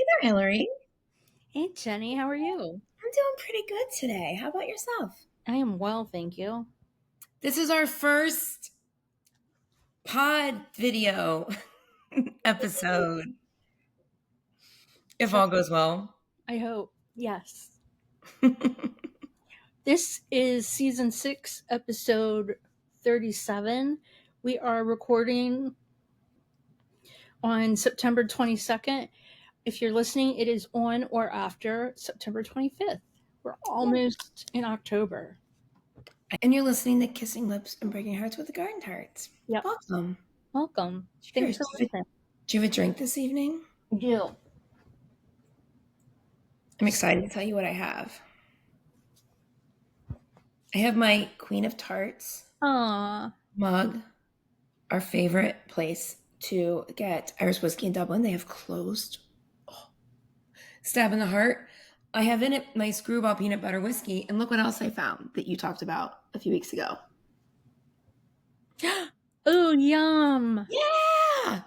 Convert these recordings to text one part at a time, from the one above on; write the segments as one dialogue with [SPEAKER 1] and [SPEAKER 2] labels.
[SPEAKER 1] there, Hillary.
[SPEAKER 2] Hey Jenny, how are you?
[SPEAKER 1] I'm doing pretty good today. How about yourself?
[SPEAKER 2] I am well, thank you.
[SPEAKER 1] This is our first pod video episode, if
[SPEAKER 2] So
[SPEAKER 1] all goes well.
[SPEAKER 2] I hope, yes. This is season 6, episode 37. We are recording on September 22nd. If you're listening, it is on or after September 25th. We're almost in October.
[SPEAKER 1] And you're listening to Kissing Lips and Breaking Hearts with the Garden Tarts.
[SPEAKER 2] Yep.
[SPEAKER 1] Welcome.
[SPEAKER 2] Welcome. Thanks
[SPEAKER 1] Cheers.
[SPEAKER 2] for listening.
[SPEAKER 1] Do you have a drink this evening?
[SPEAKER 2] I do.
[SPEAKER 1] I'm excited to tell you what I have. I have my Queen of Tarts
[SPEAKER 2] Aw.
[SPEAKER 1] mug, our favorite place to get Irish whiskey in Dublin. They have closed. Oh, stab in the heart. I have in it my screwball peanut butter whiskey, and look what else I found that you talked about a few weeks ago.
[SPEAKER 2] Oh, yum.
[SPEAKER 1] Yeah!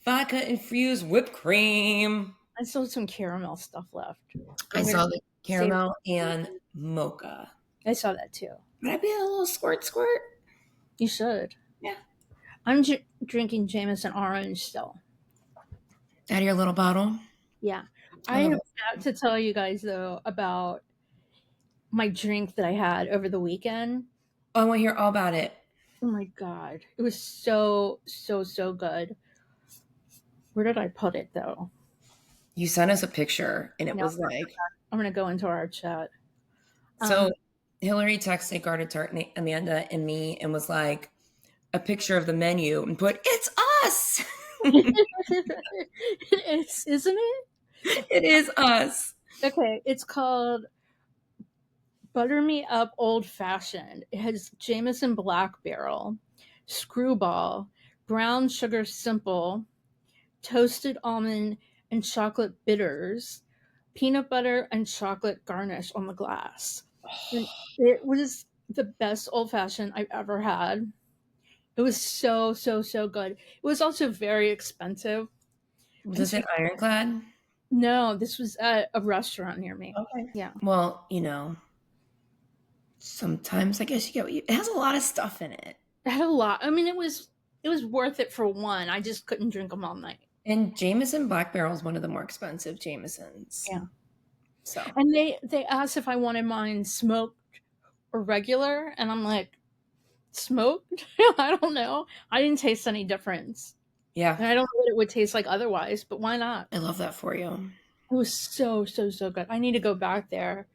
[SPEAKER 1] Vodka infused whipped cream.
[SPEAKER 2] I still have some caramel stuff left.
[SPEAKER 1] I
[SPEAKER 2] I'm gonna
[SPEAKER 1] saw the
[SPEAKER 2] save.
[SPEAKER 1] caramel and mocha.
[SPEAKER 2] I saw that too.
[SPEAKER 1] Would I be a little squirt?
[SPEAKER 2] You should.
[SPEAKER 1] Yeah.
[SPEAKER 2] I'm drinking Jameson Orange still.
[SPEAKER 1] Out of your little bottle?
[SPEAKER 2] Yeah.
[SPEAKER 1] I
[SPEAKER 2] I
[SPEAKER 1] love
[SPEAKER 2] have
[SPEAKER 1] it.
[SPEAKER 2] got to tell you guys, though, about my drink that I had over the weekend.
[SPEAKER 1] Oh, I want to hear all about it.
[SPEAKER 2] Oh my God. It was so, so, so good. Where did I put it, though?
[SPEAKER 1] You sent us a picture, and it
[SPEAKER 2] No,
[SPEAKER 1] was like,
[SPEAKER 2] I'm going to go into our chat.
[SPEAKER 1] so Hillary texted Garden Tart and Amanda and me and was like, a picture of the menu and put, it's us!
[SPEAKER 2] It is, isn't it?
[SPEAKER 1] It is us.
[SPEAKER 2] Okay. It's called Butter Me Up Old Fashioned. It has Jameson Black Barrel, Screwball, Brown Sugar Simple, toasted almond and chocolate bitters, peanut butter and chocolate garnish on the glass. And it was the best old fashioned I've ever had. It was so, so, so good. It was also very expensive.
[SPEAKER 1] Was
[SPEAKER 2] And
[SPEAKER 1] this
[SPEAKER 2] so,
[SPEAKER 1] an Ironclad?
[SPEAKER 2] no, this was at a restaurant near me.
[SPEAKER 1] Okay.
[SPEAKER 2] Yeah.
[SPEAKER 1] Well, sometimes I guess you get what it has a lot of stuff in it.
[SPEAKER 2] It had a lot. I mean, it was worth it for one. I just couldn't drink them all night.
[SPEAKER 1] And Jameson Black Barrel is one of the more expensive Jamesons.
[SPEAKER 2] Yeah.
[SPEAKER 1] So
[SPEAKER 2] And they asked if I wanted mine smoked or regular, and I'm like, smoked? I don't know. I didn't taste any difference.
[SPEAKER 1] yeah,
[SPEAKER 2] And I don't know what it would taste like otherwise, but why not?
[SPEAKER 1] I love that for you.
[SPEAKER 2] It was so, so, so good. I need to go back there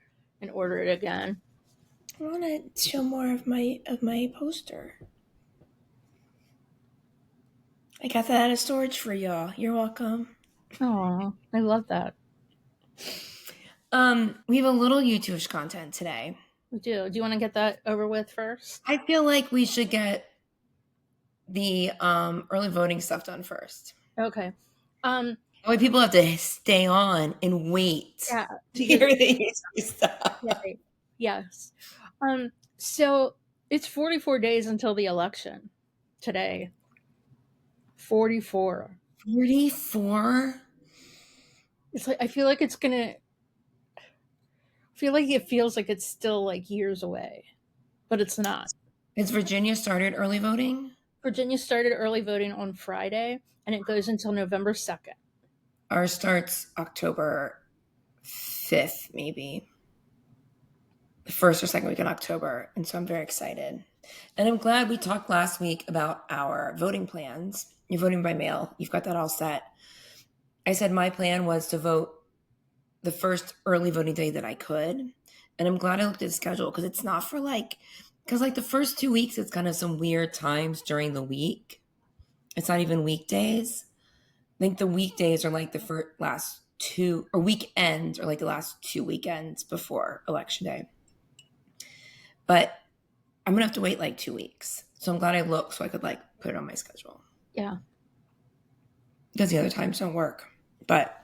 [SPEAKER 2] and order it again.
[SPEAKER 1] I want to show more of my poster. I got that out of storage for y'all. You're welcome.
[SPEAKER 2] Oh, I love that.
[SPEAKER 1] We have a little YouTube content today.
[SPEAKER 2] We do. Do you want to get that over with first?
[SPEAKER 1] I feel like we should get the early voting stuff done first.
[SPEAKER 2] Okay.
[SPEAKER 1] That way people have to stay on and wait
[SPEAKER 2] Yeah.
[SPEAKER 1] to hear the YouTube stuff.
[SPEAKER 2] Right. Yes. So it's 44 days until the election today. 44.
[SPEAKER 1] 44?
[SPEAKER 2] It's like I feel like it feels like it's still like years away, but it's not.
[SPEAKER 1] Has Virginia started early voting?
[SPEAKER 2] Virginia started early voting on Friday, and it goes until November 2nd.
[SPEAKER 1] Ours starts October 5th, maybe. The first or second week in October. And so I'm very excited. And I'm glad we talked last week about our voting plans. You're voting by mail. You've got that all set. I said my plan was to vote the first early voting day that I could. And I'm glad I looked at the schedule because it's not for because the first 2 weeks, it's kind of some weird times during the week. It's not even weekdays. I think the weekdays are like the last two, or weekends are like the last 2 weekends before Election Day. But I'm going to have to wait 2 weeks. So I'm glad I looked so I could put it on my schedule.
[SPEAKER 2] Yeah.
[SPEAKER 1] Because the other times don't work. But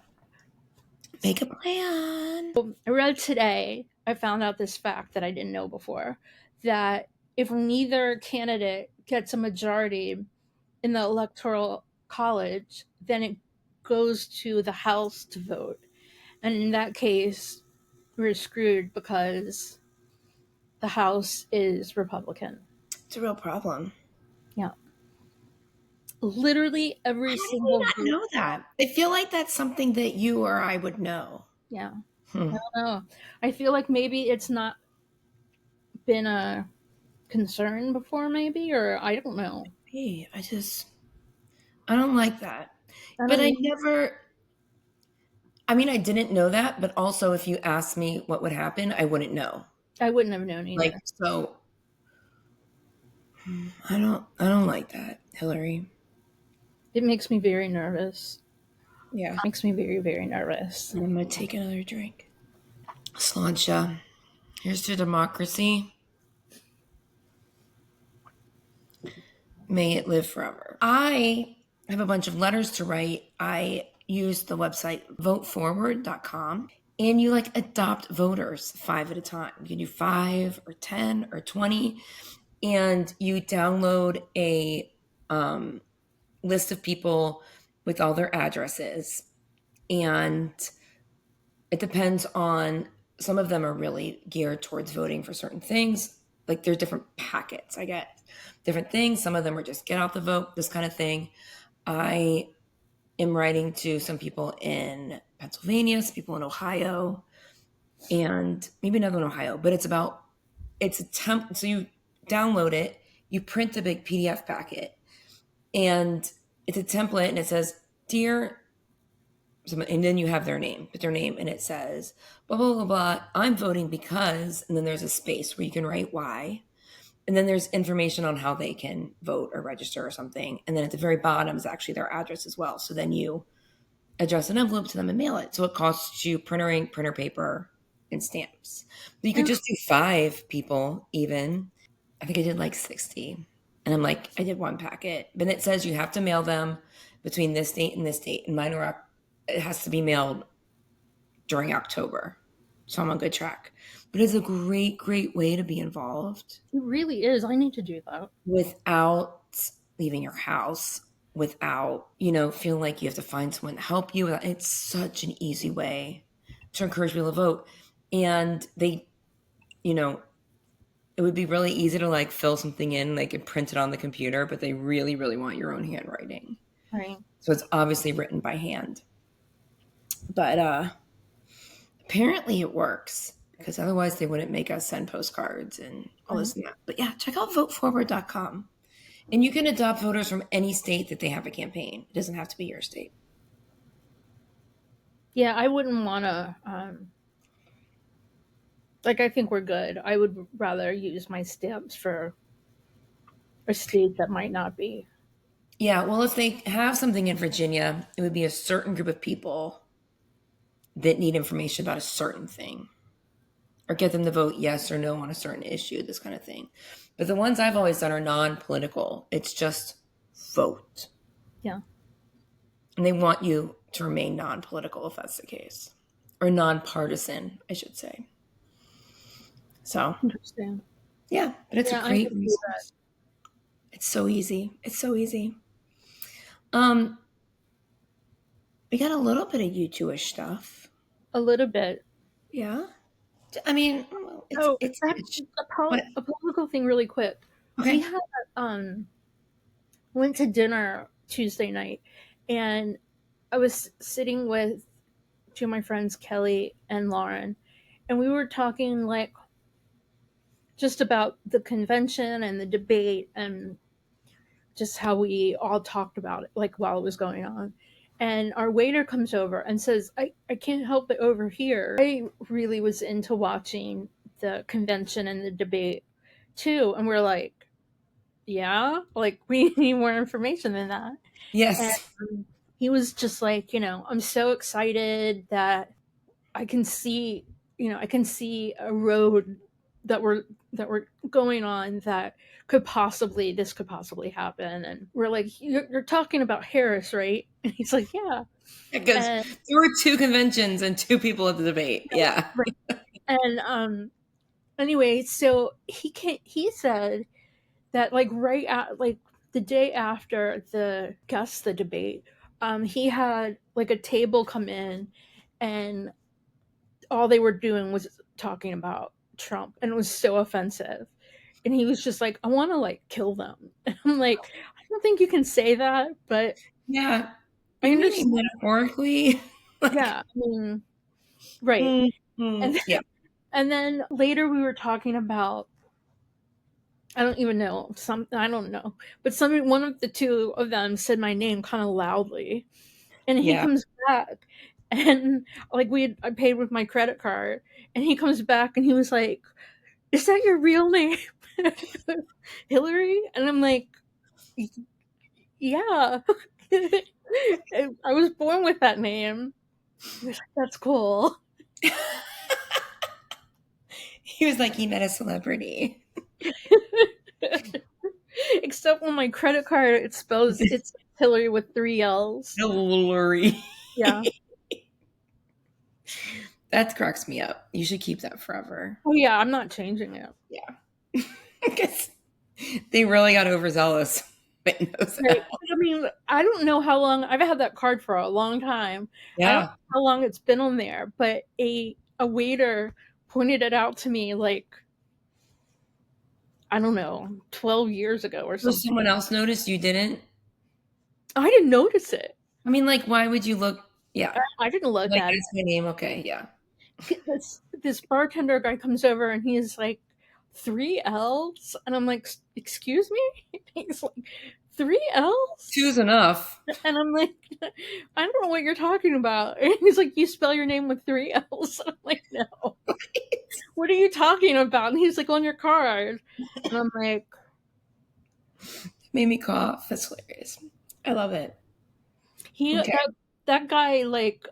[SPEAKER 1] make a plan.
[SPEAKER 2] I read today, I found out this fact that I didn't know before, that if neither candidate gets a majority in the electoral college, then goes to the House to vote. And in that case, we're screwed because the House is Republican.
[SPEAKER 1] It's a real problem.
[SPEAKER 2] Yeah. Literally every
[SPEAKER 1] How did we
[SPEAKER 2] single
[SPEAKER 1] not
[SPEAKER 2] vote.
[SPEAKER 1] know that? I feel like that's something that you or I would know.
[SPEAKER 2] Yeah.
[SPEAKER 1] Hmm.
[SPEAKER 2] I don't know. I feel like maybe it's not been a concern before, maybe, or I don't know.
[SPEAKER 1] Hey, I don't like that.
[SPEAKER 2] I
[SPEAKER 1] But
[SPEAKER 2] don't
[SPEAKER 1] I
[SPEAKER 2] even,
[SPEAKER 1] never, I mean, I didn't know that, but also if you asked me what would happen, I wouldn't know.
[SPEAKER 2] I wouldn't have known
[SPEAKER 1] Like,
[SPEAKER 2] either.
[SPEAKER 1] so I don't like that, Hillary.
[SPEAKER 2] It makes me very nervous.
[SPEAKER 1] Yeah.
[SPEAKER 2] Makes me very, very nervous.
[SPEAKER 1] I'm gonna take another drink. Sláinte. Here's to democracy. May it live forever. I have a bunch of letters to write. I use the website voteforward.com and you like adopt voters 5 at a time. You can do 5 or 10 or 20 and you download a list of people with all their addresses and it depends on some of them are really geared towards voting for certain things. Like there's different packets. I get different things. Some of them are just get out the vote, this kind of thing. I am writing to some people in Pennsylvania, some people in Ohio, and maybe another in Ohio, but it's a temp. So you download it, you print a big PDF packet, and it's a template and it says, Dear and then you have their name, put their name, and it says, blah, blah, blah, blah. I'm voting because, and then there's a space where you can write why. And then there's information on how they can vote or register or something. And then at the very bottom is actually their address as well. So then you address an envelope to them and mail it. So it costs you printer ink, printer paper, and stamps. But you could
[SPEAKER 2] Yeah.
[SPEAKER 1] just do 5 people even. I think I did like 60. And I'm like, I did 1 packet. But it says you have to mail them between this date and this date. And mine were it has to be mailed during October. So I'm on good track. But it's a great, great way to be involved
[SPEAKER 2] It really is. I need to do that.
[SPEAKER 1] without leaving your house, without, feeling like you have to find someone to help you. It's such an easy way to encourage people to vote. And they, it would be really easy to like fill something in, like and print it on the computer, but they really, really want your own handwriting.
[SPEAKER 2] Right.
[SPEAKER 1] So it's obviously written by hand. But apparently it works because otherwise they wouldn't make us send postcards and all
[SPEAKER 2] Right.
[SPEAKER 1] this and that. But yeah, check out voteforward.com. And you can adopt voters from any state that they have a campaign. It doesn't have to be your state.
[SPEAKER 2] Yeah, I wouldn't want to. Like, I think we're good. I would rather use my stamps for a state that might not be.
[SPEAKER 1] Yeah, well, if they have something in Virginia, it would be a certain group of people that need information about a certain thing or get them to vote yes or no on a certain issue, this kind of thing. But the ones I've always done are non political. It's just vote.
[SPEAKER 2] Yeah.
[SPEAKER 1] And they want you to remain non political if that's the case, or nonpartisan, I should say. So,
[SPEAKER 2] Interesting.
[SPEAKER 1] yeah, but it's a
[SPEAKER 2] Yeah, I
[SPEAKER 1] great
[SPEAKER 2] could do that.
[SPEAKER 1] resource. It's so easy. It's so easy. Um, we got a little bit of U2-ish stuff.
[SPEAKER 2] A little bit.
[SPEAKER 1] Yeah. I mean, well,
[SPEAKER 2] Oh,
[SPEAKER 1] it's
[SPEAKER 2] I have
[SPEAKER 1] ish.
[SPEAKER 2] a
[SPEAKER 1] What?
[SPEAKER 2] a political thing really quick. We
[SPEAKER 1] Okay.
[SPEAKER 2] had went to dinner Tuesday night, and I was sitting with 2 of my friends, Kelly and Lauren, and we were talking like just about the convention and the debate and just how we all talked about it like while it was going on. And our waiter comes over and says, I can't help but overhear. I really was into watching the convention and the debate too. And we're like, yeah, like we need more information than that. And
[SPEAKER 1] Yes.
[SPEAKER 2] he was just like, I'm so excited that I can see, I can see a road that we're going on that this could possibly happen. And we're like, you're talking about Harris, right? And he's like, yeah.
[SPEAKER 1] Because
[SPEAKER 2] And
[SPEAKER 1] there were 2 conventions and 2 people at the debate. Yeah.
[SPEAKER 2] right. And anyway, so he said that like right at like the day after the debate, he had like a table come in, and all they were doing was talking about Trump, and it was so offensive. And he was just like, I want to like kill them. And I'm like, I don't think you can say that, but
[SPEAKER 1] Yeah.
[SPEAKER 2] I
[SPEAKER 1] But maybe
[SPEAKER 2] understand.
[SPEAKER 1] metaphorically. Like,
[SPEAKER 2] Yeah, I mean, right. And
[SPEAKER 1] yeah.
[SPEAKER 2] and then later we were talking about, I don't even know, some I don't know, but some one of the two of them said my name kind of loudly, and he
[SPEAKER 1] Yeah.
[SPEAKER 2] comes back, and like I paid with my credit card, and he comes back and he was like, "Is that your real name, Hillary?" And I'm like, "Yeah, I was born with that name." He was like, "That's cool."
[SPEAKER 1] He was like, he met a celebrity.
[SPEAKER 2] Except on my credit card, it's Hillary with three L's.
[SPEAKER 1] Hillary.
[SPEAKER 2] Yeah.
[SPEAKER 1] That cracks me up. You should keep that forever.
[SPEAKER 2] Oh yeah, I'm not changing it.
[SPEAKER 1] Yeah. Because they really got overzealous. But knows
[SPEAKER 2] Right.
[SPEAKER 1] that.
[SPEAKER 2] I mean, I don't know how long I've had that card for a long time. I don't
[SPEAKER 1] Yeah.
[SPEAKER 2] know how long it's been on there, but a waiter pointed it out to me like, I don't know, 12 years ago or
[SPEAKER 1] So
[SPEAKER 2] something.
[SPEAKER 1] someone else noticed you didn't?
[SPEAKER 2] I didn't notice it.
[SPEAKER 1] I mean, like, why would you look? Yeah.
[SPEAKER 2] I didn't look
[SPEAKER 1] Like,
[SPEAKER 2] at it.
[SPEAKER 1] that's my name. Okay. Yeah.
[SPEAKER 2] This bartender guy comes over and he's like, three L's? And I'm like, excuse me? He's like, three L's?
[SPEAKER 1] Two's enough.
[SPEAKER 2] And I'm like, I don't know what you're talking about. And he's like, you spell your name with three L's. And I'm like, no. What are you talking about? And he's like, on your card. And I'm like,
[SPEAKER 1] Made me cough. That's hilarious. I love it.
[SPEAKER 2] he
[SPEAKER 1] Okay.
[SPEAKER 2] that guy like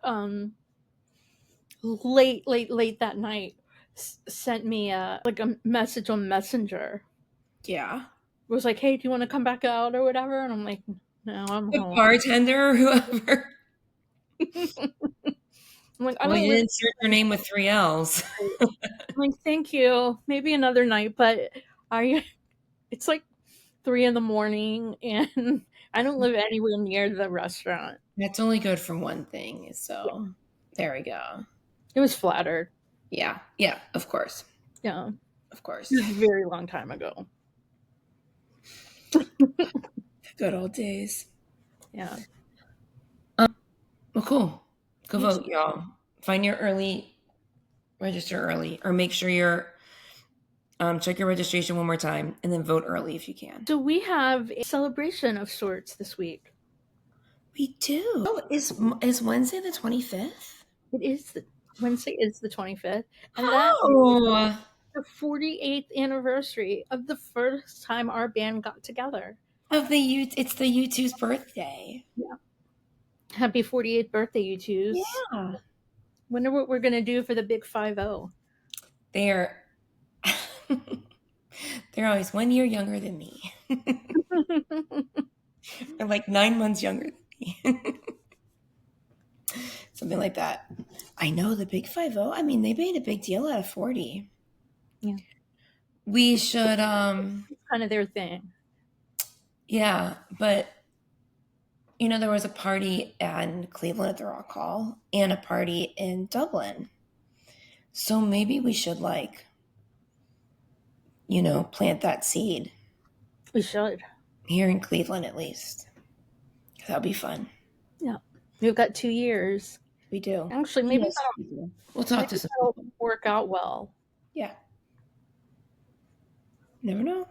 [SPEAKER 2] late that night sent me a message on Messenger.
[SPEAKER 1] Yeah.
[SPEAKER 2] Was like, hey, do you want to come back out or whatever? And I'm like, no, I'm
[SPEAKER 1] The
[SPEAKER 2] home.
[SPEAKER 1] bartender or whoever.
[SPEAKER 2] I'm like, I
[SPEAKER 1] Well,
[SPEAKER 2] don't
[SPEAKER 1] you
[SPEAKER 2] live
[SPEAKER 1] didn't insert your name with three L's.
[SPEAKER 2] here. I'm like, thank you. Maybe another night, but I it's like 3 in the morning, and I don't live anywhere near the restaurant.
[SPEAKER 1] That's only good for one thing. So there we go.
[SPEAKER 2] It was flattered.
[SPEAKER 1] Yeah. Yeah. Of course.
[SPEAKER 2] Yeah.
[SPEAKER 1] Of course.
[SPEAKER 2] It was a very long time ago.
[SPEAKER 1] Good old days.
[SPEAKER 2] Yeah.
[SPEAKER 1] Well, cool. Go
[SPEAKER 2] You
[SPEAKER 1] vote, y'all. Find your early, register early, or make sure you're check your registration one more time, and then vote early if you can.
[SPEAKER 2] So we have a celebration of sorts this week.
[SPEAKER 1] We do. Oh, is Wednesday the 25th?
[SPEAKER 2] It is Wednesday is the 25th, and that is
[SPEAKER 1] Oh,
[SPEAKER 2] the 48th anniversary of the first time our band got together.
[SPEAKER 1] it's the U2's birthday.
[SPEAKER 2] Yeah. Happy 48th birthday, you twos.
[SPEAKER 1] Yeah.
[SPEAKER 2] Wonder what we're gonna do for the big 5-0.
[SPEAKER 1] They're they're always 1 year younger than me. They're like 9 months younger than me. Something like that. I know the big 5-0. I mean, they made a big deal out of 40.
[SPEAKER 2] Yeah.
[SPEAKER 1] We should
[SPEAKER 2] It's kind of their thing.
[SPEAKER 1] yeah, but there was a party in Cleveland at the Rock Hall and a party in Dublin. So maybe we should plant that seed
[SPEAKER 2] We should.
[SPEAKER 1] here in Cleveland at least. That'll be fun.
[SPEAKER 2] Yeah. We've got 2 years.
[SPEAKER 1] We do.
[SPEAKER 2] Actually,
[SPEAKER 1] Yes, we do. We'll talk to some
[SPEAKER 2] that'll
[SPEAKER 1] people.
[SPEAKER 2] work out well.
[SPEAKER 1] Yeah. Never know.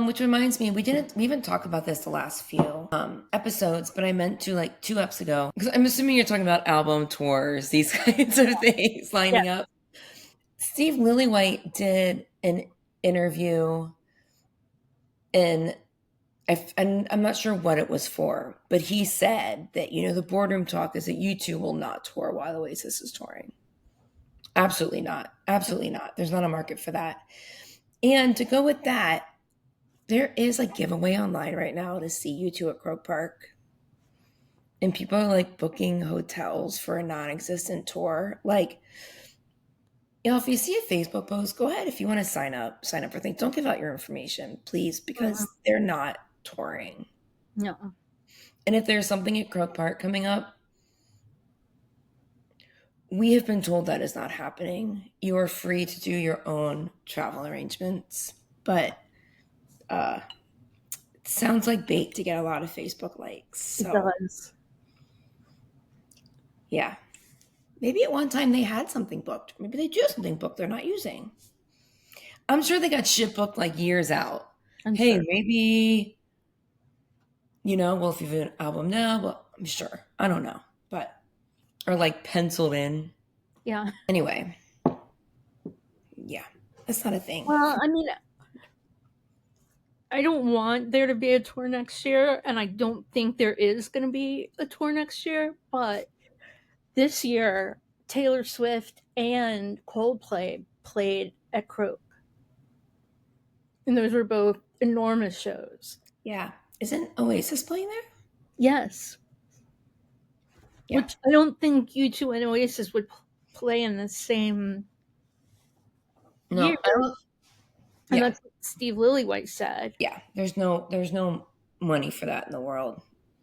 [SPEAKER 1] Which reminds me, we even talk about this the last few episodes, but I meant to 2 eps ago because I'm assuming you're talking about album tours, these kinds of things lining up. Steve Lillywhite did an interview, and I'm not sure what it was for, but he said that the boardroom talk is that U2 will not tour while Oasis is touring. Absolutely not. Absolutely not. There's not a market for that. And to go with that, there is a giveaway online right now to see U2 at Croke Park. And people are booking hotels for a non-existent tour. If you see a Facebook post, go ahead. If you want to sign up for things. Don't give out your information, please, because they're not touring.
[SPEAKER 2] No.
[SPEAKER 1] And if there's something at Croke Park coming up, we have been told that is not happening. You are free to do your own travel arrangements, but uh, it sounds like bait to get a lot of Facebook likes.
[SPEAKER 2] It
[SPEAKER 1] So,
[SPEAKER 2] does.
[SPEAKER 1] yeah. Maybe at one time they had something booked. Maybe they do have something booked they're not using. I'm sure they got shit booked like years out.
[SPEAKER 2] I'm
[SPEAKER 1] Hey,
[SPEAKER 2] sure.
[SPEAKER 1] maybe, well, if you have an album now, well, I'm sure. I don't know. But, or like penciled in.
[SPEAKER 2] Yeah.
[SPEAKER 1] Anyway, yeah, that's not a thing.
[SPEAKER 2] Well, I mean, I don't want there to be a tour next year, and I don't think there is going to be a tour next year, but this year, Taylor Swift and Coldplay played at Croak, and those were both enormous shows.
[SPEAKER 1] Yeah. Isn't Oasis playing there?
[SPEAKER 2] Yes,
[SPEAKER 1] Yeah.
[SPEAKER 2] which I don't think U2 and Oasis would play in the same year,
[SPEAKER 1] No, I don't.
[SPEAKER 2] and
[SPEAKER 1] Yeah.
[SPEAKER 2] that's what Steve Lillywhite said.
[SPEAKER 1] Yeah. There's no money for that in the world,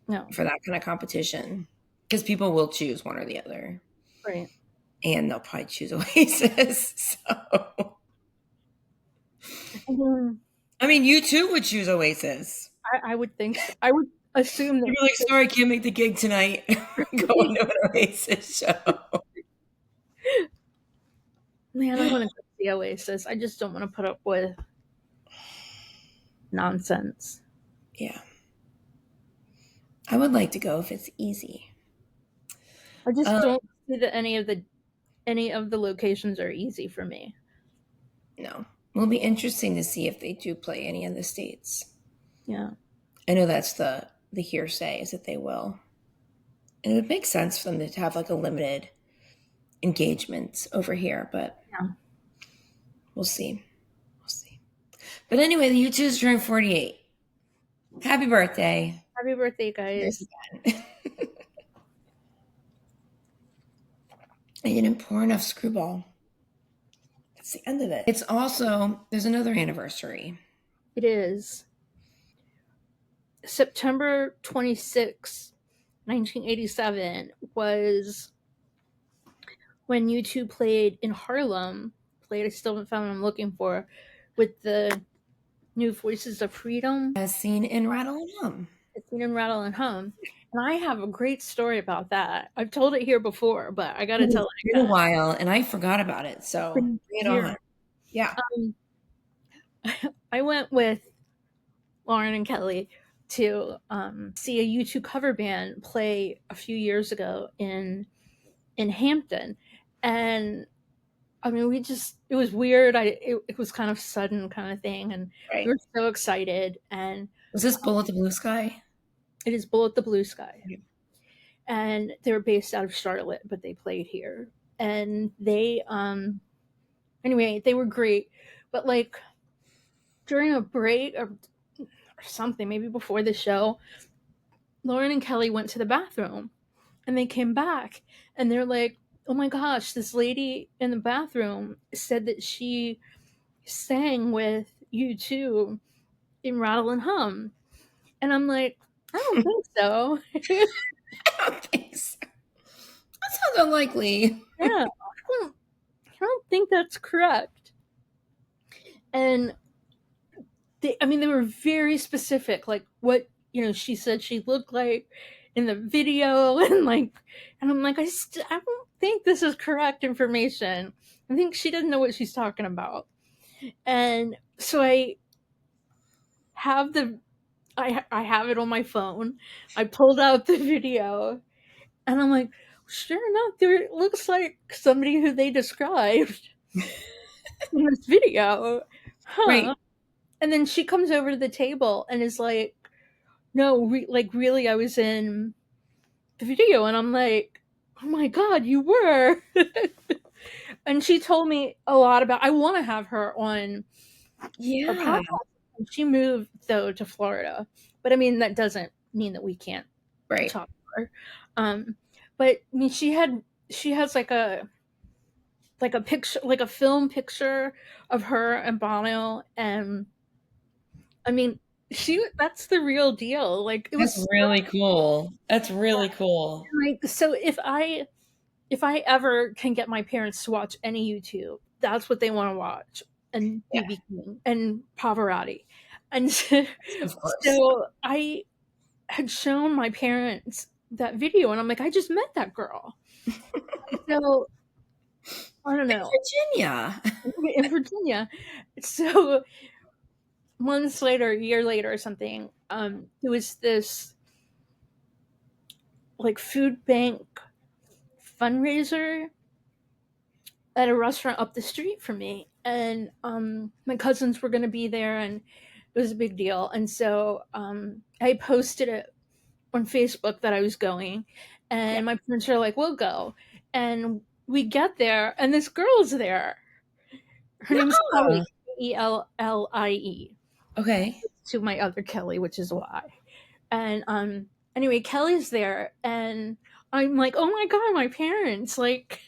[SPEAKER 2] No,
[SPEAKER 1] for that kind of competition. Because people will choose one or the other.
[SPEAKER 2] right.
[SPEAKER 1] And they'll probably choose Oasis. So
[SPEAKER 2] Um,
[SPEAKER 1] I mean, you too would choose Oasis.
[SPEAKER 2] I would think so. I would assume
[SPEAKER 1] You'd be like,
[SPEAKER 2] that.
[SPEAKER 1] sorry, I can't make the gig tonight. Going to an Oasis show.
[SPEAKER 2] Man, I want to go see Oasis. I just don't want to put up with nonsense.
[SPEAKER 1] Yeah. I would like to go if it's easy.
[SPEAKER 2] I just
[SPEAKER 1] Um,
[SPEAKER 2] don't see that any of the locations are easy for me.
[SPEAKER 1] no. It'll be interesting to see if they do play any in the States.
[SPEAKER 2] Yeah.
[SPEAKER 1] I know that's the hearsay is that they will. And it would make sense for them to have like a limited engagement over here, but
[SPEAKER 2] Yeah.
[SPEAKER 1] we'll see. We'll see. But anyway, the U2's turning 48. Happy birthday.
[SPEAKER 2] Happy birthday,
[SPEAKER 1] There's
[SPEAKER 2] guys.
[SPEAKER 1] again. I didn't pour enough screwball. That's the end of it. It's also, there's another anniversary.
[SPEAKER 2] It is September 26th, 1987 was when U2 played in Harlem. Played I still haven't found what I'm looking for with the new Voices of Freedom.
[SPEAKER 1] As seen in Rattle and Hum.
[SPEAKER 2] It's in Rattle and Hum. And I have a great story about that. I've told it here before, but I got to tell
[SPEAKER 1] It's
[SPEAKER 2] it
[SPEAKER 1] been a
[SPEAKER 2] again.
[SPEAKER 1] while, and I forgot about it,
[SPEAKER 2] It's
[SPEAKER 1] so
[SPEAKER 2] been
[SPEAKER 1] bring it
[SPEAKER 2] years.
[SPEAKER 1] on. Yeah.
[SPEAKER 2] I went with Lauren and Kelly to see a U2 cover band play a few years ago in Hampton, and I mean, it was weird. It was kind of sudden kind of thing, and we
[SPEAKER 1] Right.
[SPEAKER 2] were so excited. And
[SPEAKER 1] Was this Bullet the Blue Sky?
[SPEAKER 2] it is Bullet the Blue Sky,
[SPEAKER 1] Yeah.
[SPEAKER 2] and they're based out of Charlotte, but they played here, and they anyway they were great, but like during a break or something, maybe before the show, Lauren and Kelly went to the bathroom and they came back and they're like, oh my gosh, this lady in the bathroom said that she sang with U2 in Rattle and Hum. And I'm like, I don't think so.
[SPEAKER 1] I don't think so. That sounds unlikely.
[SPEAKER 2] Yeah, I don't think that's correct. And they were very specific, like what she said she looked like in the video, and I'm like, I don't think this is correct information. I think she doesn't know what she's talking about. And so have the I have it on my phone. I pulled out the video, and I'm like, sure enough, there it looks like somebody who they described in this video, huh?
[SPEAKER 1] Right.
[SPEAKER 2] And then she comes over to the table and is like, no, really, I was in the video. And I'm like, oh my God, you were. And she told me a lot about, I want to have her on our
[SPEAKER 1] Yeah.
[SPEAKER 2] podcast. She moved, though, to Florida. But I mean, that doesn't mean that we can't
[SPEAKER 1] Right.
[SPEAKER 2] talk to her. But I mean, she has like a picture, like a film picture of her and Bono. And I mean, that's the real deal. Like it was
[SPEAKER 1] That's
[SPEAKER 2] so
[SPEAKER 1] really cool. That's really cool.
[SPEAKER 2] like so if I ever can get my parents to watch any YouTube, that's what they want to watch. And
[SPEAKER 1] Yeah,
[SPEAKER 2] BB King and Pavarotti. And so,
[SPEAKER 1] of course.
[SPEAKER 2] so I had shown my parents that video and I'm like, I just met that girl. So I don't know.
[SPEAKER 1] Virginia.
[SPEAKER 2] In Virginia. So months later, a year later or something, there was this like food bank fundraiser at a restaurant up the street from me, and my cousins were going to be there, and it was a big deal. And so I posted it on Facebook that I was going,
[SPEAKER 1] Yeah.
[SPEAKER 2] and my parents are like, "We'll go," and we get there, and this girl's there. Her name's
[SPEAKER 1] No.
[SPEAKER 2] Kelly, Ellie,
[SPEAKER 1] Okay.
[SPEAKER 2] to my other Kelly, which is why. And anyway, Kelly's there, and I'm like, "Oh my god, my parents! Like,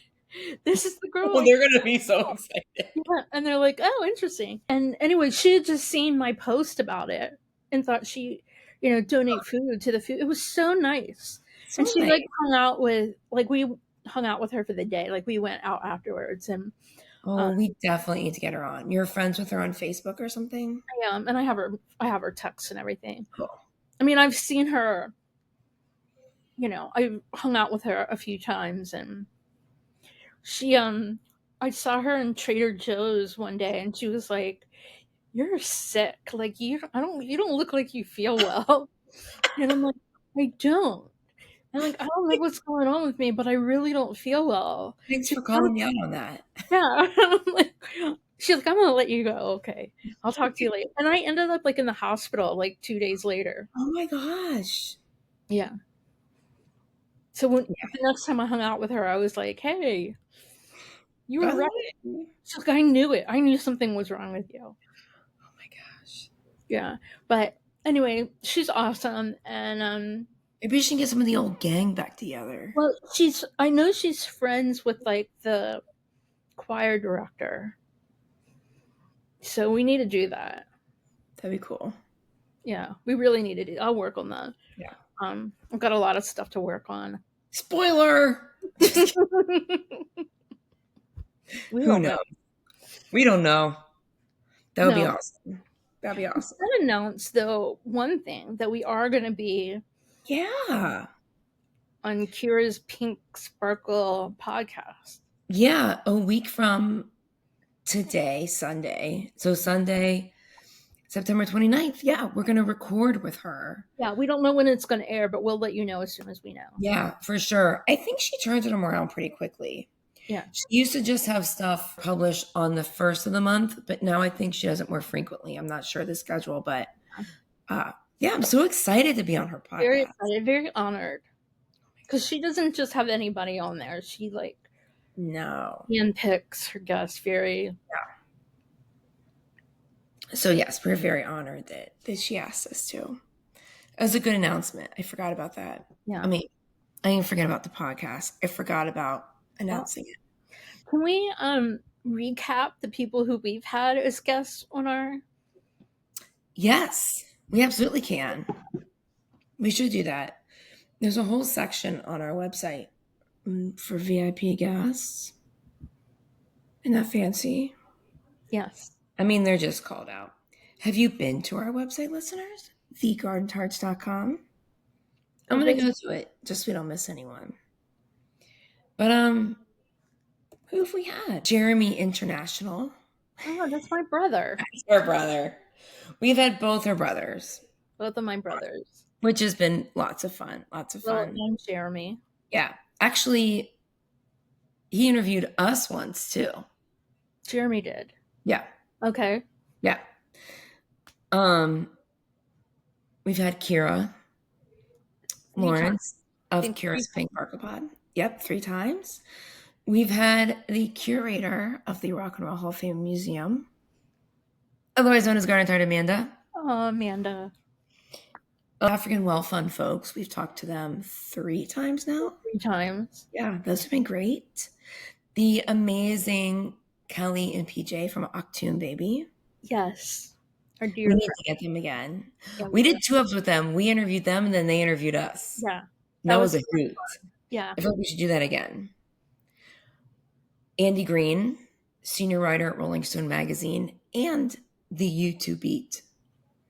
[SPEAKER 2] this is the girl
[SPEAKER 1] Oh,
[SPEAKER 2] I."
[SPEAKER 1] they're gonna be so excited.
[SPEAKER 2] Yeah, and they're like, "Oh, interesting." And anyway, she had just seen my post about it and thought donate food to the food. It was so nice. And
[SPEAKER 1] So
[SPEAKER 2] she
[SPEAKER 1] nice.
[SPEAKER 2] we hung out with her for the day. Like we went out afterwards, and
[SPEAKER 1] Oh, we definitely need to get her on. You're friends with her on Facebook or something?
[SPEAKER 2] and I have her texts and everything.
[SPEAKER 1] Cool.
[SPEAKER 2] I mean, I've seen her. I've hung out with her a few times, and she I saw her in Trader Joe's one day, and she was like, "You're sick. Like you don't look like you feel well." And I'm like, "I don't." And like, "I don't know what's going on with me, but I really don't feel well."
[SPEAKER 1] Thanks
[SPEAKER 2] She's
[SPEAKER 1] for
[SPEAKER 2] like,
[SPEAKER 1] calling me out on that.
[SPEAKER 2] "Yeah." I'm like, she's like, "I'm gonna let you go. Okay, I'll talk to you later." And I ended up like in the hospital like 2 days later.
[SPEAKER 1] Oh my gosh.
[SPEAKER 2] Yeah. So when
[SPEAKER 1] Yeah.
[SPEAKER 2] the next time I hung out with her, I was like, "Hey, you
[SPEAKER 1] By
[SPEAKER 2] were
[SPEAKER 1] the
[SPEAKER 2] right."
[SPEAKER 1] way.
[SPEAKER 2] She's like, "I knew it. I knew something was wrong with you."
[SPEAKER 1] Oh my gosh.
[SPEAKER 2] Yeah. But anyway, she's awesome, and
[SPEAKER 1] Maybe we should get some of the old gang back together.
[SPEAKER 2] well, I know she's friends with like the choir director. So we need to do that.
[SPEAKER 1] That'd be cool.
[SPEAKER 2] Yeah, we really need to do. I'll work on that.
[SPEAKER 1] Yeah.
[SPEAKER 2] I've got a lot of stuff to work on.
[SPEAKER 1] Spoiler.
[SPEAKER 2] We
[SPEAKER 1] Who
[SPEAKER 2] don't know.
[SPEAKER 1] knows? We don't know. That would be
[SPEAKER 2] No,
[SPEAKER 1] awesome. That'd be
[SPEAKER 2] we
[SPEAKER 1] awesome.
[SPEAKER 2] should announce though one thing that we are going to be
[SPEAKER 1] Yeah.
[SPEAKER 2] on Kira's Pink Sparkle podcast.
[SPEAKER 1] Yeah. A week from today, Sunday. So Sunday, September 29th. Yeah, we're going to record with her.
[SPEAKER 2] Yeah, we don't know when it's going to air, but we'll let you know as soon as we know.
[SPEAKER 1] Yeah, for sure. I think she turns them around pretty quickly.
[SPEAKER 2] Yeah.
[SPEAKER 1] She used to just have stuff published on the first of the month, but now I think she does it more frequently. I'm not sure the schedule, but yeah, I'm so excited to be on her
[SPEAKER 2] Very
[SPEAKER 1] podcast.
[SPEAKER 2] excited, very honored. Because she doesn't just have anybody on there. She like
[SPEAKER 1] No.
[SPEAKER 2] handpicks her guests very.
[SPEAKER 1] So yes, we're very honored that she asked us to. It was a good announcement. I forgot about that.
[SPEAKER 2] Yeah.
[SPEAKER 1] I mean, I didn't forget about the podcast. I forgot about announcing it.
[SPEAKER 2] Can we recap the people who we've had as guests on our?
[SPEAKER 1] Yes, we absolutely can. We should do that. There's a whole section on our website for VIP guests. Isn't that fancy?
[SPEAKER 2] Yes.
[SPEAKER 1] I mean, they're just called out. Have you been to our website, listeners? thegardentarts.com. I'm going to go to it just so we don't miss anyone. But who have we had? Jeremy International.
[SPEAKER 2] Oh, that's my brother.
[SPEAKER 1] That's her brother. We've had both her brothers,
[SPEAKER 2] Both of my brothers.
[SPEAKER 1] which has been lots of fun. Lots of
[SPEAKER 2] Well,
[SPEAKER 1] fun.
[SPEAKER 2] and Jeremy.
[SPEAKER 1] Yeah. Actually, he interviewed us once too.
[SPEAKER 2] Jeremy did.
[SPEAKER 1] Yeah.
[SPEAKER 2] Okay.
[SPEAKER 1] Yeah. We've had Kira Lawrence of Kira's Pink Sparkle Pod. Yep, 3 times. We've had the curator of the Rock and Roll Hall of Fame Museum, otherwise known as Garden Tart Amanda.
[SPEAKER 2] Oh, Amanda.
[SPEAKER 1] African Well Fund folks, we've talked to them 3 times now.
[SPEAKER 2] 3 times.
[SPEAKER 1] Yeah, those have been great. The amazing Kelly and PJ from Octoon Baby.
[SPEAKER 2] Yes. Our
[SPEAKER 1] We
[SPEAKER 2] dear
[SPEAKER 1] need
[SPEAKER 2] friend.
[SPEAKER 1] to get them again.
[SPEAKER 2] Yeah, we
[SPEAKER 1] We
[SPEAKER 2] do.
[SPEAKER 1] did 2 ups with them. We interviewed them, and then they interviewed us.
[SPEAKER 2] Yeah.
[SPEAKER 1] And
[SPEAKER 2] That
[SPEAKER 1] that
[SPEAKER 2] was
[SPEAKER 1] was a
[SPEAKER 2] so
[SPEAKER 1] hoot.
[SPEAKER 2] fun. Yeah.
[SPEAKER 1] I feel like we should do that again. Andy Green, senior writer at Rolling Stone magazine, and the YouTube Beat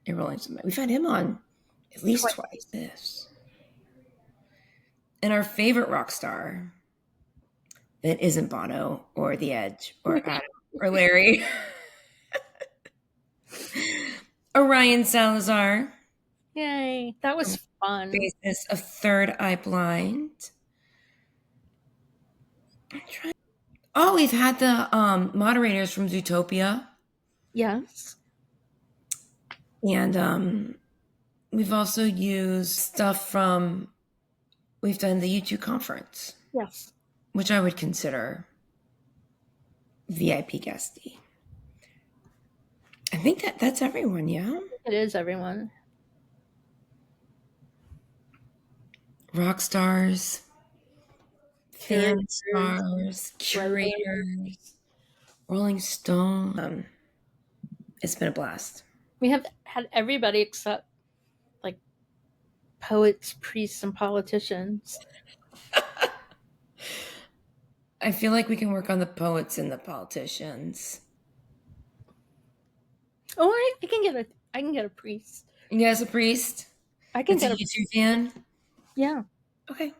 [SPEAKER 1] at Rolling Stone. We've had him on at least
[SPEAKER 2] Twice.
[SPEAKER 1] twice. This. And our favorite rock star that isn't Bono or The Edge or Adam or Larry. Orion Salazar,
[SPEAKER 2] Yay. That was fun.
[SPEAKER 1] bassist of Third Eye Blind. Oh, we've had the moderators from Zootopia,
[SPEAKER 2] Yes.
[SPEAKER 1] and we've also used stuff from. We've done the YouTube conference,
[SPEAKER 2] Yes.
[SPEAKER 1] which I would consider VIP guesty. I think that's everyone. Yeah,
[SPEAKER 2] It is, everyone.
[SPEAKER 1] rock stars, fan
[SPEAKER 2] Curators,
[SPEAKER 1] stars,
[SPEAKER 2] regulars.
[SPEAKER 1] curators, Rolling Stone. It's been a blast.
[SPEAKER 2] We have had everybody except like poets, priests, and politicians.
[SPEAKER 1] I feel like we can work on the poets and the politicians.
[SPEAKER 2] Oh, I can get a priest.
[SPEAKER 1] Yes, a priest.
[SPEAKER 2] I can
[SPEAKER 1] It's a
[SPEAKER 2] get a
[SPEAKER 1] YouTube fan.
[SPEAKER 2] yeah.
[SPEAKER 1] Okay.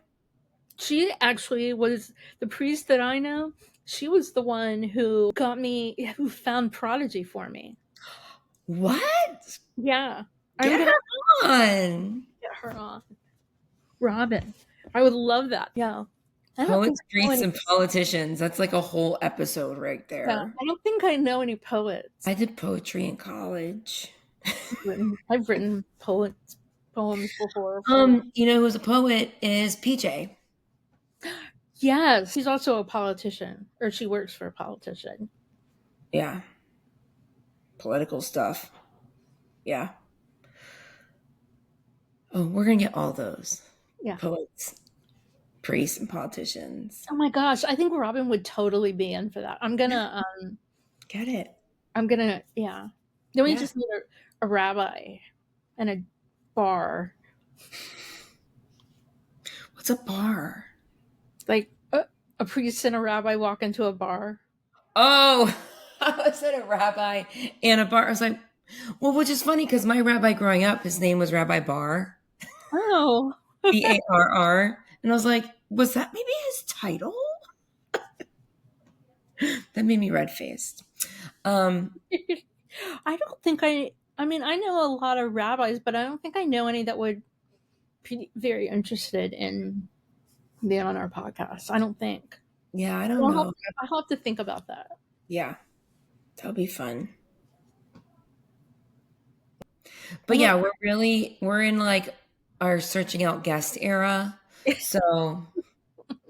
[SPEAKER 2] She actually was the priest that I know. She was the one who who found Prodigy for me.
[SPEAKER 1] What?
[SPEAKER 2] Yeah. I'm
[SPEAKER 1] Get
[SPEAKER 2] gonna
[SPEAKER 1] her on.
[SPEAKER 2] get her on. Robin. I would love that. Yeah. I don't think
[SPEAKER 1] Poets,
[SPEAKER 2] I know
[SPEAKER 1] priests,
[SPEAKER 2] any
[SPEAKER 1] and politicians. That's like a whole episode right
[SPEAKER 2] yeah,
[SPEAKER 1] there.
[SPEAKER 2] I don't think I know any poets.
[SPEAKER 1] I did poetry in college.
[SPEAKER 2] I've written poems before.
[SPEAKER 1] You know who's a poet is PJ.
[SPEAKER 2] Yes, she's also a politician, or she works for a politician.
[SPEAKER 1] Yeah. Political stuff. Yeah. Oh, we're gonna get all those.
[SPEAKER 2] Yeah.
[SPEAKER 1] Poets, priests, and politicians.
[SPEAKER 2] Oh my gosh, I think Robin would totally be in for that.
[SPEAKER 1] Get it.
[SPEAKER 2] Yeah. Then we
[SPEAKER 1] Yeah.
[SPEAKER 2] just need a rabbi and a bar.
[SPEAKER 1] What's a bar?
[SPEAKER 2] Like a priest and a rabbi walk into a bar.
[SPEAKER 1] Oh, I was at a rabbi and a bar. I was like, well, which is funny because my rabbi growing up, his name was Rabbi Barr,
[SPEAKER 2] Oh.
[SPEAKER 1] Barr. And I was like, was that maybe his title? That made me red faced.
[SPEAKER 2] I don't think I mean, I know a lot of rabbis, but I don't think I know any that would be very interested in being on our podcast. I don't think.
[SPEAKER 1] Yeah, I don't know.
[SPEAKER 2] I'll have to think about that.
[SPEAKER 1] Yeah, that'll be fun. But yeah, we're in like our searching out guest era. So,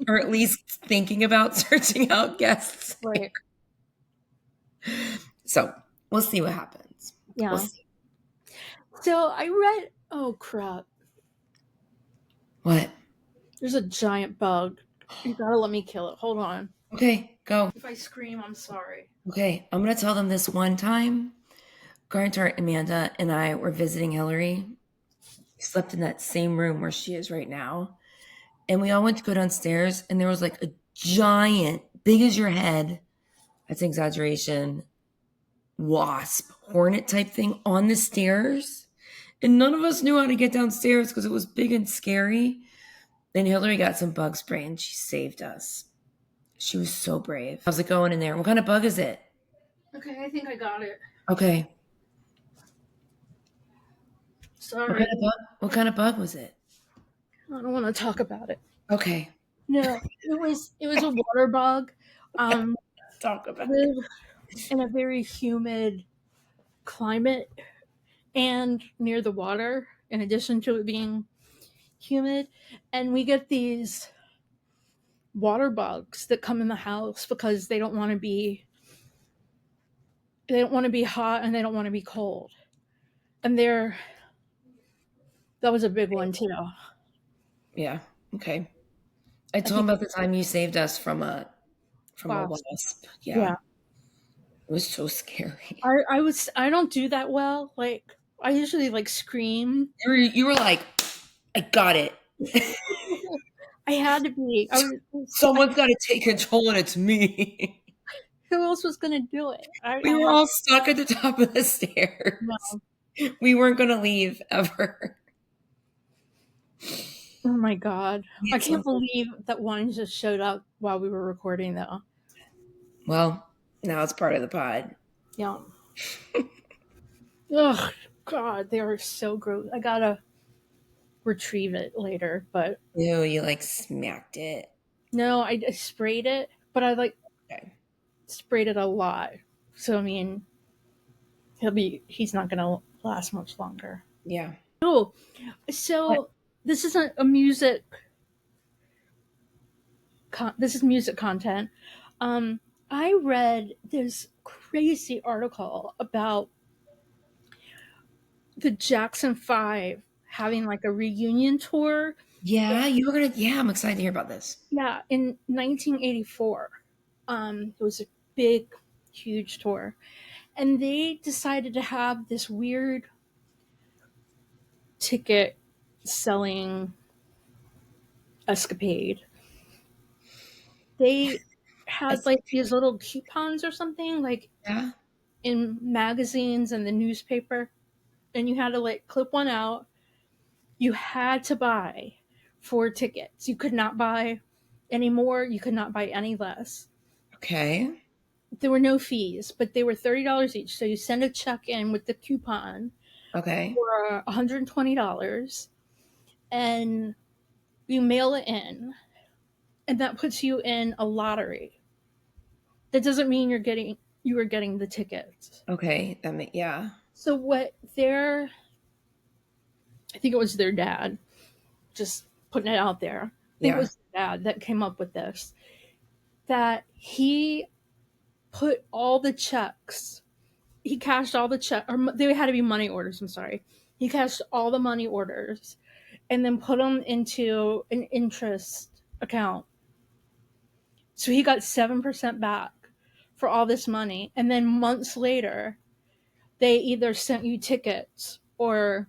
[SPEAKER 1] or at least thinking about searching out guests.
[SPEAKER 2] Right.
[SPEAKER 1] So we'll see what happens.
[SPEAKER 2] Yeah.
[SPEAKER 1] We'll see.
[SPEAKER 2] So I read, oh crap,
[SPEAKER 1] What?
[SPEAKER 2] there's a giant bug. You gotta let me kill it. Hold on.
[SPEAKER 1] Okay, go.
[SPEAKER 2] If I scream, I'm sorry.
[SPEAKER 1] Okay, I'm gonna tell them this one time. Garden Tart, Amanda, and I were visiting Hillary. We slept in that same room where she is right now. And we all went to go downstairs, and there was like a giant, big as your head, that's an exaggeration, wasp, hornet type thing on the stairs. And none of us knew how to get downstairs because it was big and scary. Then Hillary got some bug spray and she saved us. She was so brave. How's it going in there? What kind of bug is it?
[SPEAKER 2] Okay, I think I got it.
[SPEAKER 1] Okay.
[SPEAKER 2] Sorry.
[SPEAKER 1] What kind of bug was it?
[SPEAKER 2] I don't want to talk about it.
[SPEAKER 1] Okay.
[SPEAKER 2] No, it was a water bug.
[SPEAKER 1] Talk about it.
[SPEAKER 2] Lived in a very humid climate and near the water, in addition to it being humid. And we get these water bugs that come in the house because they don't want to be hot and they don't want to be cold. And that was a big one too.
[SPEAKER 1] Yeah. Okay. I told him about the time you saved us from a
[SPEAKER 2] Wasp.
[SPEAKER 1] wasp. Yeah. It was so scary.
[SPEAKER 2] I don't do that well. Like I usually like scream.
[SPEAKER 1] You were like, I got it.
[SPEAKER 2] I had to be.
[SPEAKER 1] Someone's got to take control, and it's me.
[SPEAKER 2] Who else was gonna do it?
[SPEAKER 1] We were all stuck at the top of the stairs.
[SPEAKER 2] No.
[SPEAKER 1] We weren't going to leave ever.
[SPEAKER 2] Oh my god. I
[SPEAKER 1] It's
[SPEAKER 2] can't
[SPEAKER 1] like,
[SPEAKER 2] believe that one just showed up while we were recording though.
[SPEAKER 1] well, now it's part of the pod.
[SPEAKER 2] Yeah. Ugh, God, they are so gross. I gotta retrieve it later, but
[SPEAKER 1] Ew, you like smacked it.
[SPEAKER 2] no, I sprayed it, but I like
[SPEAKER 1] Okay.
[SPEAKER 2] sprayed it a lot. So I mean, he's not gonna last much longer.
[SPEAKER 1] Yeah.
[SPEAKER 2] Oh,
[SPEAKER 1] What?
[SPEAKER 2] so this isn't a music. This is music content. Um, I read this crazy article about the Jackson Five having like a reunion tour.
[SPEAKER 1] Yeah, you were going to. Yeah, I'm excited to hear about this.
[SPEAKER 2] Yeah, in 1984. It was a big, huge tour, and they decided to have this weird ticket selling escapade. They had
[SPEAKER 1] That's,
[SPEAKER 2] like these little coupons or something, like
[SPEAKER 1] yeah.
[SPEAKER 2] in magazines and the newspaper, and you had to like clip one out. You had to buy 4 tickets. You could not buy any more. You could not buy any less.
[SPEAKER 1] Okay.
[SPEAKER 2] There were no fees, but they were $30 each. So you send a check in with the coupon
[SPEAKER 1] Okay.
[SPEAKER 2] for $120, and you mail it in, and that puts you in a lottery. That doesn't mean you are getting the tickets.
[SPEAKER 1] Okay. Yeah.
[SPEAKER 2] So what their I think it was their dad, just putting it out there. I think it
[SPEAKER 1] Yeah.
[SPEAKER 2] was their dad that came up with this. That he put all the checks, he cashed all the check, or they had to be money orders. I'm sorry. He cashed all the money orders and then put them into an interest account. So he got 7% back for all this money. And then months later, they either sent you tickets or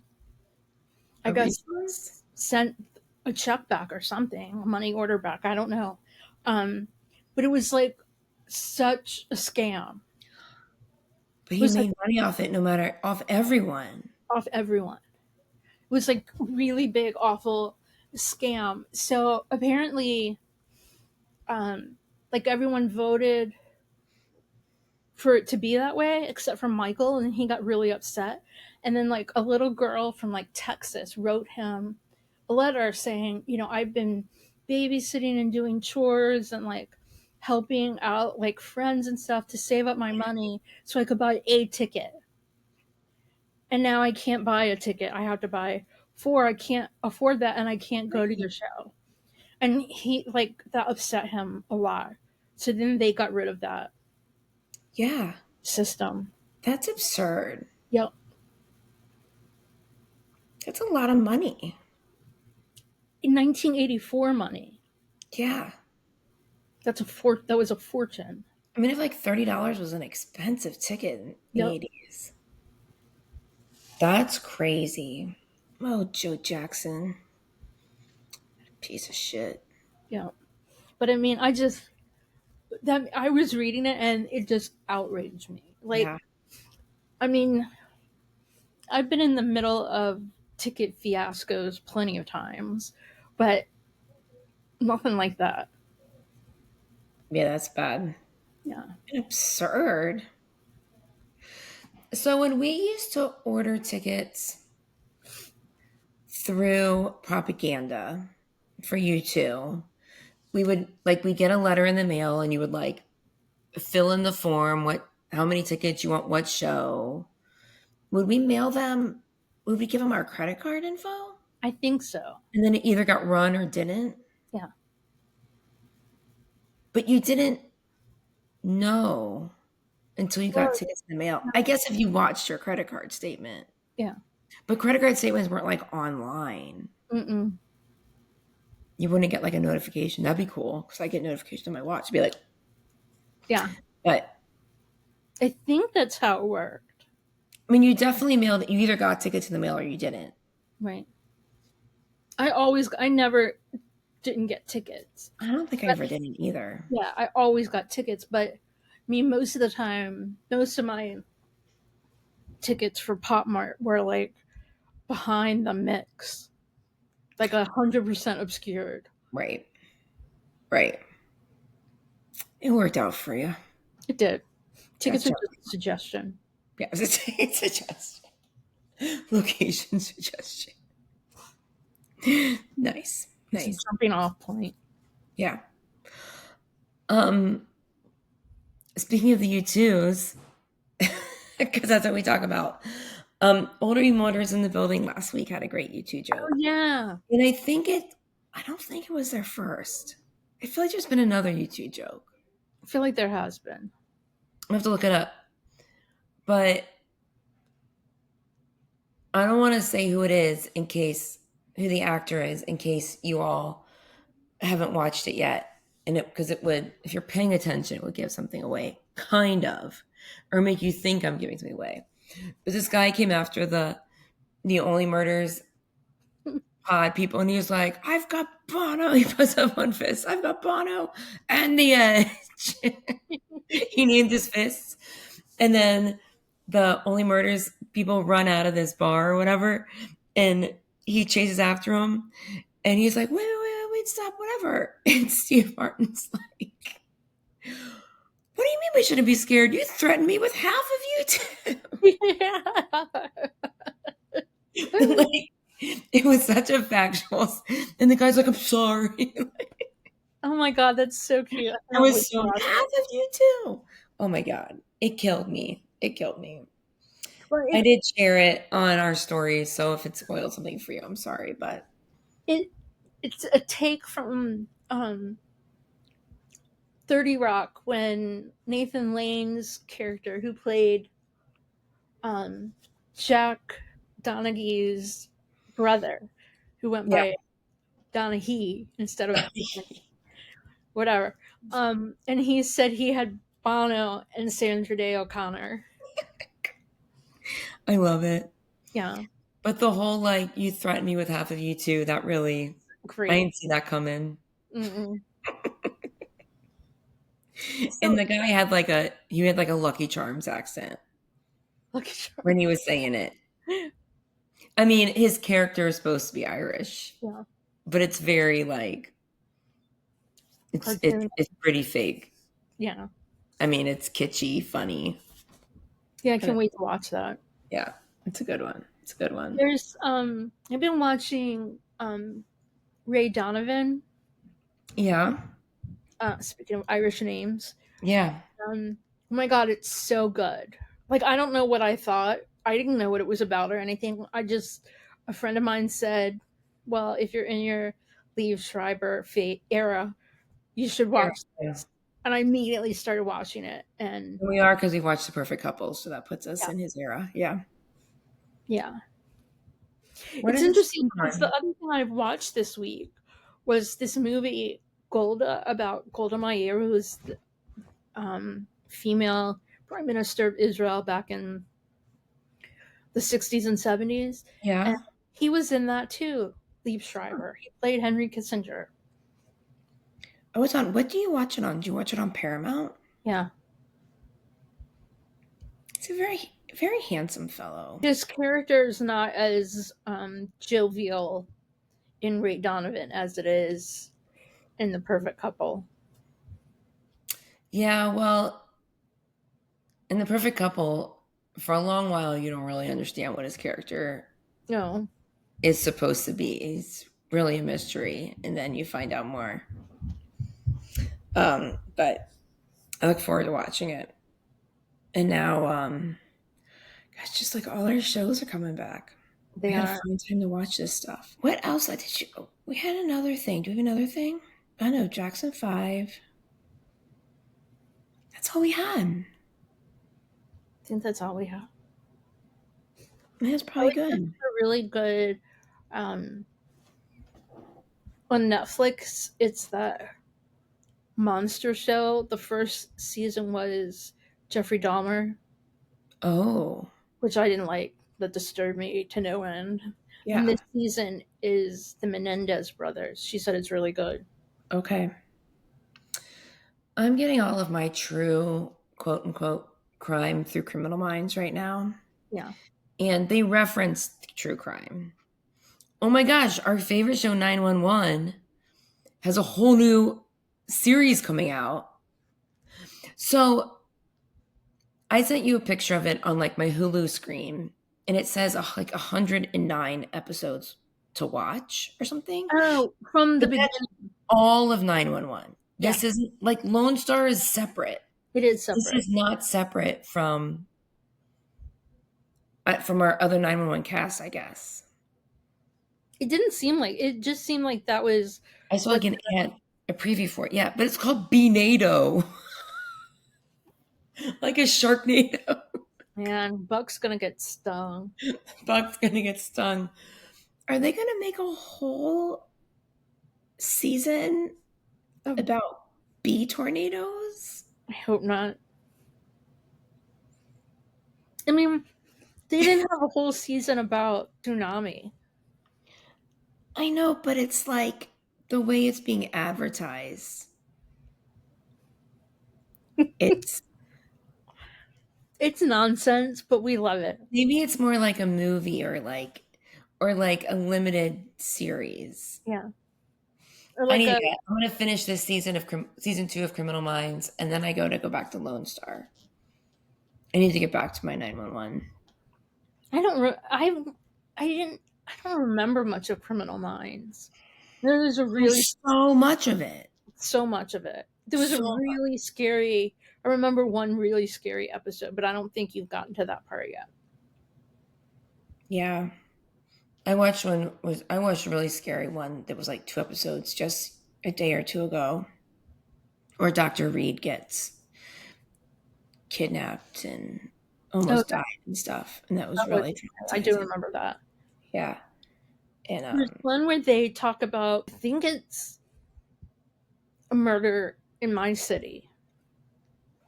[SPEAKER 2] I
[SPEAKER 1] A
[SPEAKER 2] guess
[SPEAKER 1] refund?
[SPEAKER 2] sent a check back or something, a money order back. I don't know. Um, but it was like such a scam.
[SPEAKER 1] But
[SPEAKER 2] It
[SPEAKER 1] he
[SPEAKER 2] was like
[SPEAKER 1] made money off it, no matter off everyone.
[SPEAKER 2] off everyone. It was like really big, awful scam. So apparently, like everyone voted for it to be that way except for Michael, and he got really upset. And then like a little girl from like Texas wrote him a letter saying, I've been babysitting and doing chores and like helping out like friends and stuff to save up my money so I could buy a ticket. And now I can't buy a ticket. I have to buy four. I can't afford that and I can't go to your show. And he like that upset him a lot. So then they got rid of that
[SPEAKER 1] Yeah.
[SPEAKER 2] system.
[SPEAKER 1] That's absurd.
[SPEAKER 2] Yep.
[SPEAKER 1] That's a lot of money.
[SPEAKER 2] In 1984 money.
[SPEAKER 1] Yeah.
[SPEAKER 2] That was a fortune.
[SPEAKER 1] I mean, if like $30 was an expensive ticket in the
[SPEAKER 2] Yep.
[SPEAKER 1] 80s. That's crazy. Oh, Joe Jackson. Piece of shit.
[SPEAKER 2] Yep. But I mean, I was reading it and it just outraged me. Like,
[SPEAKER 1] Yeah.
[SPEAKER 2] I mean, I've been in the middle of ticket fiascos plenty of times, but nothing like that.
[SPEAKER 1] Yeah, that's bad.
[SPEAKER 2] Yeah.
[SPEAKER 1] And absurd. So when we used to order tickets through propaganda for you two, we get a letter in the mail and you would like fill in the form, how many tickets you want, what show. Would we mail them? Would we give them our credit card info?
[SPEAKER 2] I think so.
[SPEAKER 1] And then it either got run or didn't.
[SPEAKER 2] Yeah.
[SPEAKER 1] But you didn't know until you got
[SPEAKER 2] Well,
[SPEAKER 1] tickets in the mail. I guess if you watched your credit card statement.
[SPEAKER 2] yeah.
[SPEAKER 1] But credit card statements weren't like online.
[SPEAKER 2] Mm-mm.
[SPEAKER 1] You wouldn't get like a notification. That'd be cool because I get notifications on my watch to be like,
[SPEAKER 2] Yeah.
[SPEAKER 1] but
[SPEAKER 2] I think that's how it worked.
[SPEAKER 1] I mean, you definitely mailed. You either got tickets in the mail or you didn't.
[SPEAKER 2] Right. I never didn't get tickets.
[SPEAKER 1] I don't think I
[SPEAKER 2] But
[SPEAKER 1] ever did it either.
[SPEAKER 2] yeah, I always got tickets, but I mean, most of the time, most of my tickets for Pop Mart were like behind the mix, like 100% obscured.
[SPEAKER 1] Right. Right. It worked out for you.
[SPEAKER 2] It did. Tickets are
[SPEAKER 1] Gotcha.
[SPEAKER 2] just a suggestion.
[SPEAKER 1] Yeah, it was a suggestion. Location suggestion. Nice.
[SPEAKER 2] It's a
[SPEAKER 1] Nice.
[SPEAKER 2] jumping off point.
[SPEAKER 1] Yeah. Um, Speaking of the U2s, because that's what we talk about. Older Motors in the building last week had a great U2
[SPEAKER 2] Oh
[SPEAKER 1] joke.
[SPEAKER 2] yeah,
[SPEAKER 1] And I don't think it was their first. I feel like there's been another U2 joke.
[SPEAKER 2] I feel like there has been.
[SPEAKER 1] I have to look it up. But I don't want to say who it is who the actor is, in case you all haven't watched it yet. And because it would, if you're paying attention, it would give something away, kind of, or make you think I'm giving something away. But this guy came after the Only Murders pod people, and he was like, "I've got Bono." He puts up one fist. "I've got Bono and the Edge." He named his fists, and then the Only Murders people run out of this bar or whatever, and he chases after him, and he's like, "Wait, stop, whatever." And Steve Martin's like, "What do you mean we shouldn't be scared? You threatened me with half of you too."
[SPEAKER 2] Yeah.
[SPEAKER 1] Like, it was such a factual, and the guy's like, "I'm sorry."
[SPEAKER 2] Oh my god, that's so cute. I
[SPEAKER 1] I
[SPEAKER 2] cannot wait
[SPEAKER 1] was
[SPEAKER 2] to
[SPEAKER 1] so
[SPEAKER 2] watch
[SPEAKER 1] half
[SPEAKER 2] it.
[SPEAKER 1] of you too. Oh my god, it killed me. It killed me.
[SPEAKER 2] Well,
[SPEAKER 1] I did share it on our stories, so if it spoiled something for you, I'm sorry, but
[SPEAKER 2] it it's a take from 30 Rock when Nathan Lane's character, who played um, Jack Donaghy's brother, who went
[SPEAKER 1] yeah.
[SPEAKER 2] by Donaghy instead of whatever, and he said he had Bono and Sandra Day O'Connor.
[SPEAKER 1] I love it.
[SPEAKER 2] Yeah,
[SPEAKER 1] But the whole like you threatened me with half of you too, that really I
[SPEAKER 2] great.
[SPEAKER 1] didn't see that coming.
[SPEAKER 2] Mm-mm.
[SPEAKER 1] And
[SPEAKER 2] So
[SPEAKER 1] the guy had like a Lucky Charms accent
[SPEAKER 2] look at
[SPEAKER 1] when
[SPEAKER 2] you.
[SPEAKER 1] he was saying it. I mean, his character is supposed to be Irish,
[SPEAKER 2] Yeah,
[SPEAKER 1] but it's very like it's it's
[SPEAKER 2] cartoon.
[SPEAKER 1] it's pretty fake.
[SPEAKER 2] Yeah,
[SPEAKER 1] I mean, it's kitschy, funny.
[SPEAKER 2] yeah. I
[SPEAKER 1] And
[SPEAKER 2] can't wait to watch that.
[SPEAKER 1] yeah, it's a good one. It's a good one.
[SPEAKER 2] There's I've been watching Ray Donovan.
[SPEAKER 1] Yeah.
[SPEAKER 2] Speaking of Irish names,
[SPEAKER 1] Yeah.
[SPEAKER 2] oh my god, it's so good. Like I don't know what I thought. I didn't know what it was about or anything. A friend of mine said, "Well, if you're in your Liev Schreiber era, you should watch
[SPEAKER 1] Yeah.
[SPEAKER 2] this." And I immediately started watching it, and
[SPEAKER 1] We are because we've watched The Perfect Couple, so that puts us
[SPEAKER 2] yeah,
[SPEAKER 1] in his era. Yeah.
[SPEAKER 2] yeah.
[SPEAKER 1] What
[SPEAKER 2] It's
[SPEAKER 1] is it
[SPEAKER 2] interesting
[SPEAKER 1] streaming
[SPEAKER 2] because the
[SPEAKER 1] on?
[SPEAKER 2] other thing I've watched this week was this movie Golda about Golda Meir, who was the female prime minister of Israel back in the 60s and 70s. And
[SPEAKER 1] Yeah.
[SPEAKER 2] he was in that too, Liev Schreiber. He played Henry Kissinger.
[SPEAKER 1] Oh, it's on. What do you watch it on? Do you watch it on Paramount?
[SPEAKER 2] Yeah.
[SPEAKER 1] It's a very handsome fellow.
[SPEAKER 2] His character is not as jovial in Ray Donovan as it is in The Perfect Couple.
[SPEAKER 1] Yeah, well, in The Perfect Couple, for a long while, you don't really understand what his character
[SPEAKER 2] No.
[SPEAKER 1] is supposed to be. He's really a mystery, and then you find out more. But I look forward to watching it. And now, gosh, just like all our shows are coming back. We
[SPEAKER 2] They
[SPEAKER 1] gotta
[SPEAKER 2] are.
[SPEAKER 1] find time to watch this stuff. What else did you? Oh, we had another thing. Do we have another thing? I know Jackson 5. That's all we had.
[SPEAKER 2] I think that's all we have.
[SPEAKER 1] That's
[SPEAKER 2] I
[SPEAKER 1] probably
[SPEAKER 2] like this
[SPEAKER 1] good.
[SPEAKER 2] a really good um on Netflix. It's the monster show. The first season was Jeffrey Dahmer,
[SPEAKER 1] Oh,
[SPEAKER 2] which I didn't like. That disturbed me to no end. And
[SPEAKER 1] yeah.
[SPEAKER 2] this season is the Menendez brothers. She said it's really good.
[SPEAKER 1] Okay. I'm getting all of my true quote unquote crime through Criminal Minds right now.
[SPEAKER 2] Yeah.
[SPEAKER 1] And they reference true crime. Oh my gosh, our favorite show 911 has a whole new series coming out. So I sent you a picture of it on like my Hulu screen, and it says like 109 episodes to watch or something.
[SPEAKER 2] Oh, from the
[SPEAKER 1] But that's
[SPEAKER 2] beginning.
[SPEAKER 1] all of 911.
[SPEAKER 2] Yeah,
[SPEAKER 1] This isn't like Lone Star is separate.
[SPEAKER 2] it is
[SPEAKER 1] This
[SPEAKER 2] separate.
[SPEAKER 1] is not separate from our other 911 cast, I guess.
[SPEAKER 2] It didn't seem like it. Just seemed like that was
[SPEAKER 1] I saw
[SPEAKER 2] what.
[SPEAKER 1] like an ad, a preview for it. Yeah, but it's called B-NATO, like a Sharknado.
[SPEAKER 2] Man, Buck's gonna get stung.
[SPEAKER 1] Buck's gonna get stung. Are they gonna make a whole season
[SPEAKER 2] Oh,
[SPEAKER 1] about bee tornadoes?
[SPEAKER 2] I hope not. I mean, they didn't have a whole season about tsunami.
[SPEAKER 1] I know, but it's like the way it's being advertised. It's
[SPEAKER 2] It's nonsense, but we love it.
[SPEAKER 1] maybe it's more like a movie or like a limited series.
[SPEAKER 2] Yeah, or
[SPEAKER 1] I
[SPEAKER 2] like
[SPEAKER 1] need
[SPEAKER 2] a.
[SPEAKER 1] to get. I'm gonna finish this season 2 of Criminal Minds, and then I go back to Lone Star. I need to get back to my 911.
[SPEAKER 2] I don't. I didn't. I don't remember much of Criminal Minds. There was a really
[SPEAKER 1] There's so much of it.
[SPEAKER 2] so much of it. There was a
[SPEAKER 1] So much.
[SPEAKER 2] really scary. I remember one really scary episode, but I don't think you've gotten to that part yet.
[SPEAKER 1] Yeah. I watched a really scary one that was like 2 episodes just a day or two ago, where Dr. Reed gets kidnapped and
[SPEAKER 2] Oh,
[SPEAKER 1] almost died and stuff, and that was
[SPEAKER 2] that was.
[SPEAKER 1] really
[SPEAKER 2] I do
[SPEAKER 1] traumatizing.
[SPEAKER 2] remember that.
[SPEAKER 1] Yeah, and
[SPEAKER 2] There's one where they talk about. I think it's a murder in my city,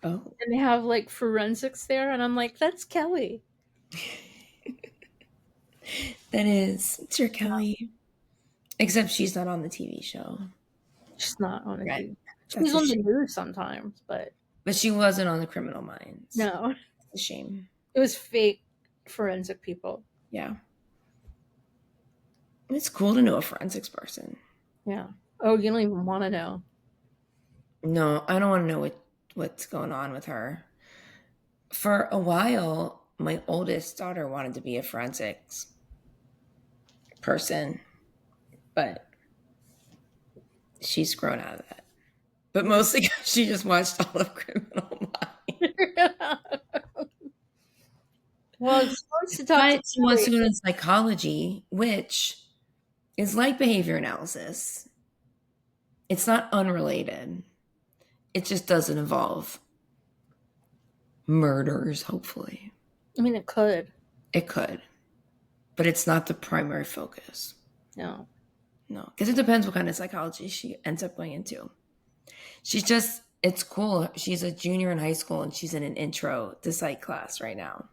[SPEAKER 1] oh,
[SPEAKER 2] and they have like forensics there, and I'm like, that's Kelly.
[SPEAKER 1] that is it's your Kelly, except she's not on the TV show,
[SPEAKER 2] She's not on the
[SPEAKER 1] right?
[SPEAKER 2] TV.
[SPEAKER 1] That's
[SPEAKER 2] She's
[SPEAKER 1] a
[SPEAKER 2] on the
[SPEAKER 1] shame.
[SPEAKER 2] news sometimes, but
[SPEAKER 1] But she wasn't on the Criminal Minds.
[SPEAKER 2] no,
[SPEAKER 1] It's a shame.
[SPEAKER 2] it was fake forensic people.
[SPEAKER 1] Yeah, it's cool to know a forensics person.
[SPEAKER 2] Yeah. Oh, you don't even want to know.
[SPEAKER 1] No, I don't want to know what's going on with her. For a while, my oldest daughter wanted to be a forensics person, but she's grown out of that. But mostly 'cause she just watched all of Criminal Minds.
[SPEAKER 2] Well, she wants to talk to
[SPEAKER 1] But she wants to
[SPEAKER 2] Kelly.
[SPEAKER 1] go into psychology, which is like behavior analysis. It's not unrelated. It just doesn't involve murders, hopefully.
[SPEAKER 2] I mean, it could.
[SPEAKER 1] It could, but it's not the primary focus.
[SPEAKER 2] No.
[SPEAKER 1] No, because it depends what kind of psychology she ends up going into. It's cool. She's a junior in high school and she's in an intro to psych class right now.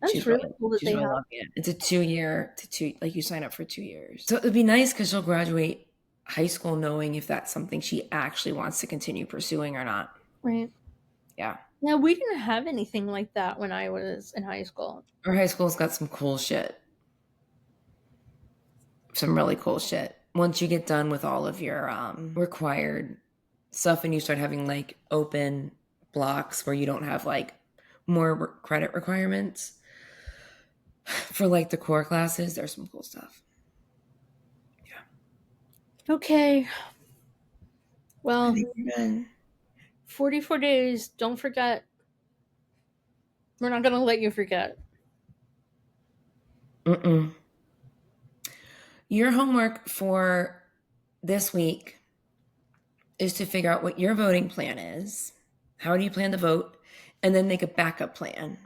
[SPEAKER 2] That's really cool that
[SPEAKER 1] She's
[SPEAKER 2] they
[SPEAKER 1] really
[SPEAKER 2] have.
[SPEAKER 1] loving it. It's a 2 year to two, like you sign up for 2 years. So it'd be nice because she'll graduate high school knowing if that's something she actually wants to continue pursuing or not.
[SPEAKER 2] Right.
[SPEAKER 1] Yeah.
[SPEAKER 2] Yeah, we didn't have anything like that when I was in high school.
[SPEAKER 1] Our high school's got some cool shit. Some really cool shit. Once you get done with all of your required stuff and you start having like open blocks where you don't have like more credit requirements for like the core classes, there's some cool stuff.
[SPEAKER 2] Okay.
[SPEAKER 1] I
[SPEAKER 2] Well,
[SPEAKER 1] think we're done.
[SPEAKER 2] 44 days. Don't forget. We're not going to let you forget.
[SPEAKER 1] Mm-mm. Your homework for this week is to figure out what your voting plan is. How do you plan to vote? And then make a backup plan.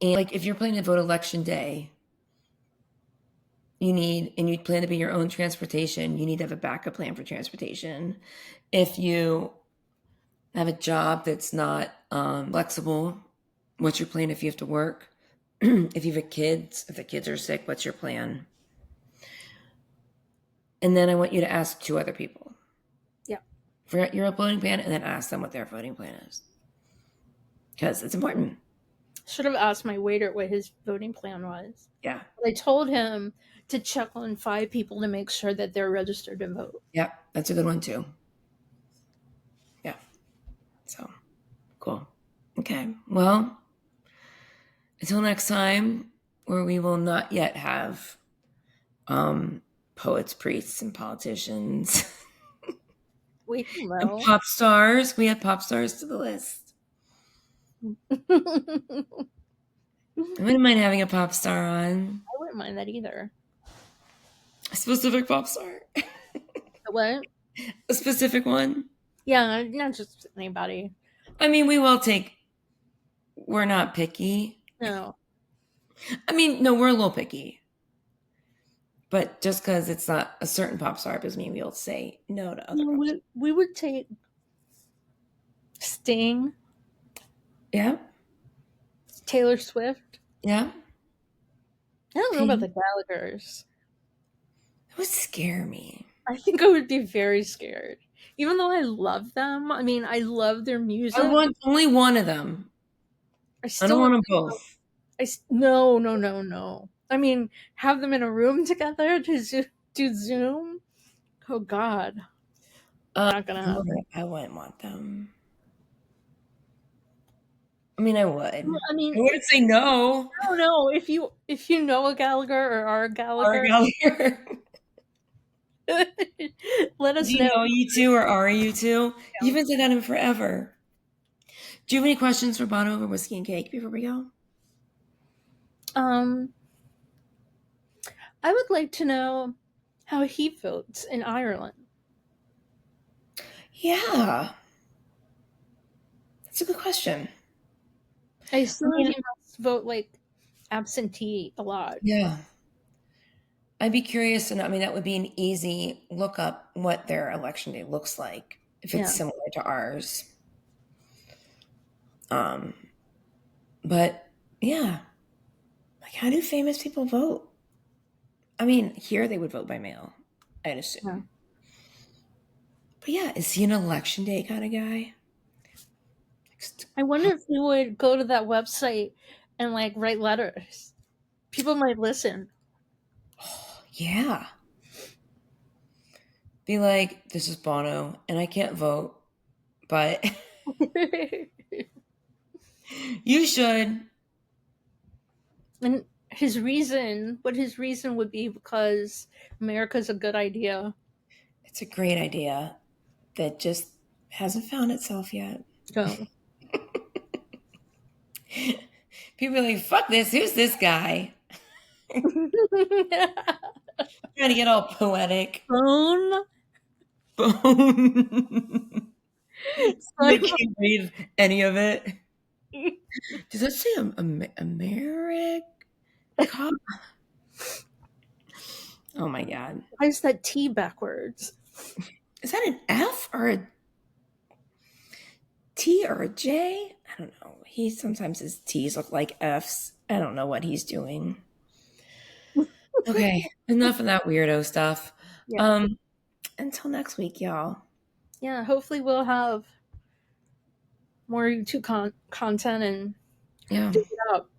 [SPEAKER 1] And like if you're planning to vote election day, you plan to be your own transportation, you need to have a backup plan for transportation. If you have a job that's not flexible. What's your plan if you have to work? If you have kids, if the kids are sick, what's your plan? And then I want you to ask two other people
[SPEAKER 2] Yeah.
[SPEAKER 1] for your voting plan, and then ask them what their voting plan is, because it's important.
[SPEAKER 2] Should have asked my waiter what his voting plan was.
[SPEAKER 1] Yeah.
[SPEAKER 2] But I told him to check on 5 people to make sure that they're registered to vote.
[SPEAKER 1] Yeah, that's a good one too. Yeah. So cool. Okay. Well, until next time, where we will not yet have um, poets, priests, and politicians
[SPEAKER 2] We
[SPEAKER 1] and
[SPEAKER 2] will.
[SPEAKER 1] pop stars. We add pop stars to the list.
[SPEAKER 2] I
[SPEAKER 1] I wouldn't mind having a pop star on.
[SPEAKER 2] wouldn't mind that either.
[SPEAKER 1] A specific pop star.
[SPEAKER 2] What?
[SPEAKER 1] A specific one.
[SPEAKER 2] Yeah, not just anybody.
[SPEAKER 1] I mean, we will take. We're not picky.
[SPEAKER 2] No.
[SPEAKER 1] I mean, no, we're a little picky. But just because it's not a certain pop star doesn't mean we'll say no to other
[SPEAKER 2] No,
[SPEAKER 1] pop stars.
[SPEAKER 2] we would take Sting,
[SPEAKER 1] Yeah.
[SPEAKER 2] Taylor Swift.
[SPEAKER 1] Yeah.
[SPEAKER 2] I don't know about the
[SPEAKER 1] Pink.
[SPEAKER 2] Gallaghers.
[SPEAKER 1] That would scare me.
[SPEAKER 2] I think I would be very scared. Even though I love them, I mean, I love their
[SPEAKER 1] I
[SPEAKER 2] music.
[SPEAKER 1] want only one of them.
[SPEAKER 2] I
[SPEAKER 1] I don't
[SPEAKER 2] still,
[SPEAKER 1] want them both.
[SPEAKER 2] no, no, no, no. I mean, have them in a room together to do Zoom. Oh God, not gonna happen.
[SPEAKER 1] I wouldn't want them. I mean, I would. I
[SPEAKER 2] I mean,
[SPEAKER 1] wouldn't say no.
[SPEAKER 2] I don't know if you know a Gallagher or are a
[SPEAKER 1] Our
[SPEAKER 2] Gallagher.
[SPEAKER 1] Gallagher.
[SPEAKER 2] Let
[SPEAKER 1] Do
[SPEAKER 2] us
[SPEAKER 1] you
[SPEAKER 2] know.
[SPEAKER 1] know you two or are you two? You haven't said that in forever. Do you have any questions for Bono over whiskey and cake before we go?
[SPEAKER 2] Um, I would like to know how he votes in Ireland.
[SPEAKER 1] Yeah, that's a good question.
[SPEAKER 2] I
[SPEAKER 1] I
[SPEAKER 2] assume
[SPEAKER 1] mean,
[SPEAKER 2] he must vote like absentee a lot.
[SPEAKER 1] yeah. I'd be curious to know. I mean, that would be an easy look up what their election day looks like if it's
[SPEAKER 2] Yeah.
[SPEAKER 1] similar to ours. Um, but yeah, like how do famous people vote? I mean, here they would vote by mail, I'd
[SPEAKER 2] Yeah.
[SPEAKER 1] assume. But yeah, is he an election day kind of guy?
[SPEAKER 2] I wonder if he would go to that website and like write letters. People might listen.
[SPEAKER 1] Yeah. Be like, this is Bono, and I can't vote, but you should.
[SPEAKER 2] And his reason would be because America's a good idea.
[SPEAKER 1] It's a great idea that just hasn't found itself yet.
[SPEAKER 2] So
[SPEAKER 1] People are like, fuck this, who's this guy? Trying to get all poetic.
[SPEAKER 2] phone.
[SPEAKER 1] Bone. They can't read any of it. Does that say America? Oh my god.
[SPEAKER 2] Why is that T backwards?
[SPEAKER 1] Is that an F or a T or a J? I don't know. He sometimes his T's look like F's. I don't know what he's doing. Okay, enough of that weirdo stuff.
[SPEAKER 2] Yeah.
[SPEAKER 1] Until next week, y'all.
[SPEAKER 2] Yeah. Hopefully, we'll have more YouTube content and
[SPEAKER 1] Yeah.
[SPEAKER 2] dig it up.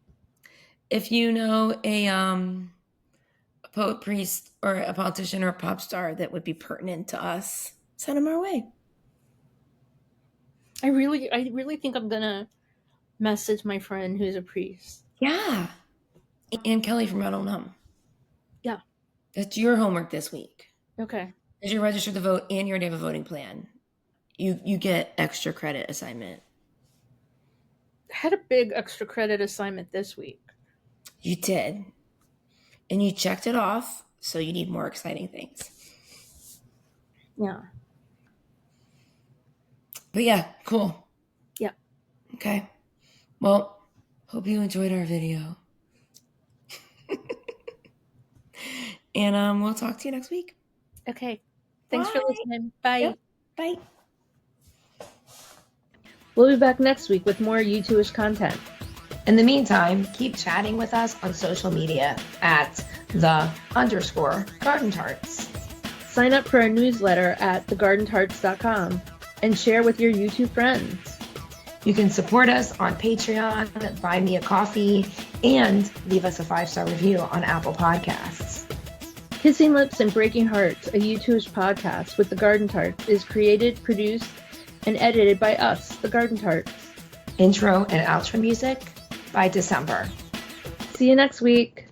[SPEAKER 1] If you know a poet, priest, or a politician or a pop star that would be pertinent to us, send them our way.
[SPEAKER 2] I really think I'm gonna message my friend who's a priest.
[SPEAKER 1] Yeah. And Kelly from I Don't Know.
[SPEAKER 2] Yeah.
[SPEAKER 1] That's your homework this week.
[SPEAKER 2] Okay.
[SPEAKER 1] As you register to vote and you already have a voting plan, you get extra credit assignment.
[SPEAKER 2] I had a big extra credit assignment this week.
[SPEAKER 1] You did. And you checked it off, so you need more exciting things.
[SPEAKER 2] Yeah.
[SPEAKER 1] But yeah, cool.
[SPEAKER 2] Yeah.
[SPEAKER 1] Okay. Well, hope you enjoyed our video. And we'll talk to you next week.
[SPEAKER 2] Okay. Thanks for
[SPEAKER 1] Bye.
[SPEAKER 2] listening. Bye.
[SPEAKER 1] Yep. Bye.
[SPEAKER 2] We'll be back next week with more U2ish content.
[SPEAKER 1] In the meantime, keep chatting with us on social media at _Garden Tarts.
[SPEAKER 2] Sign up for our newsletter at thegardentarts.com and share with your YouTube friends.
[SPEAKER 1] You can support us on Patreon, buy me a coffee, and leave us a 5-star review on Apple Podcasts.
[SPEAKER 2] Kissing Lips and Breaking Hearts, a U2ish podcast with the Garden Tarts, is created, produced, and edited by us, the Garden Tarts.
[SPEAKER 1] Intro and outro music by December.
[SPEAKER 2] See you next week.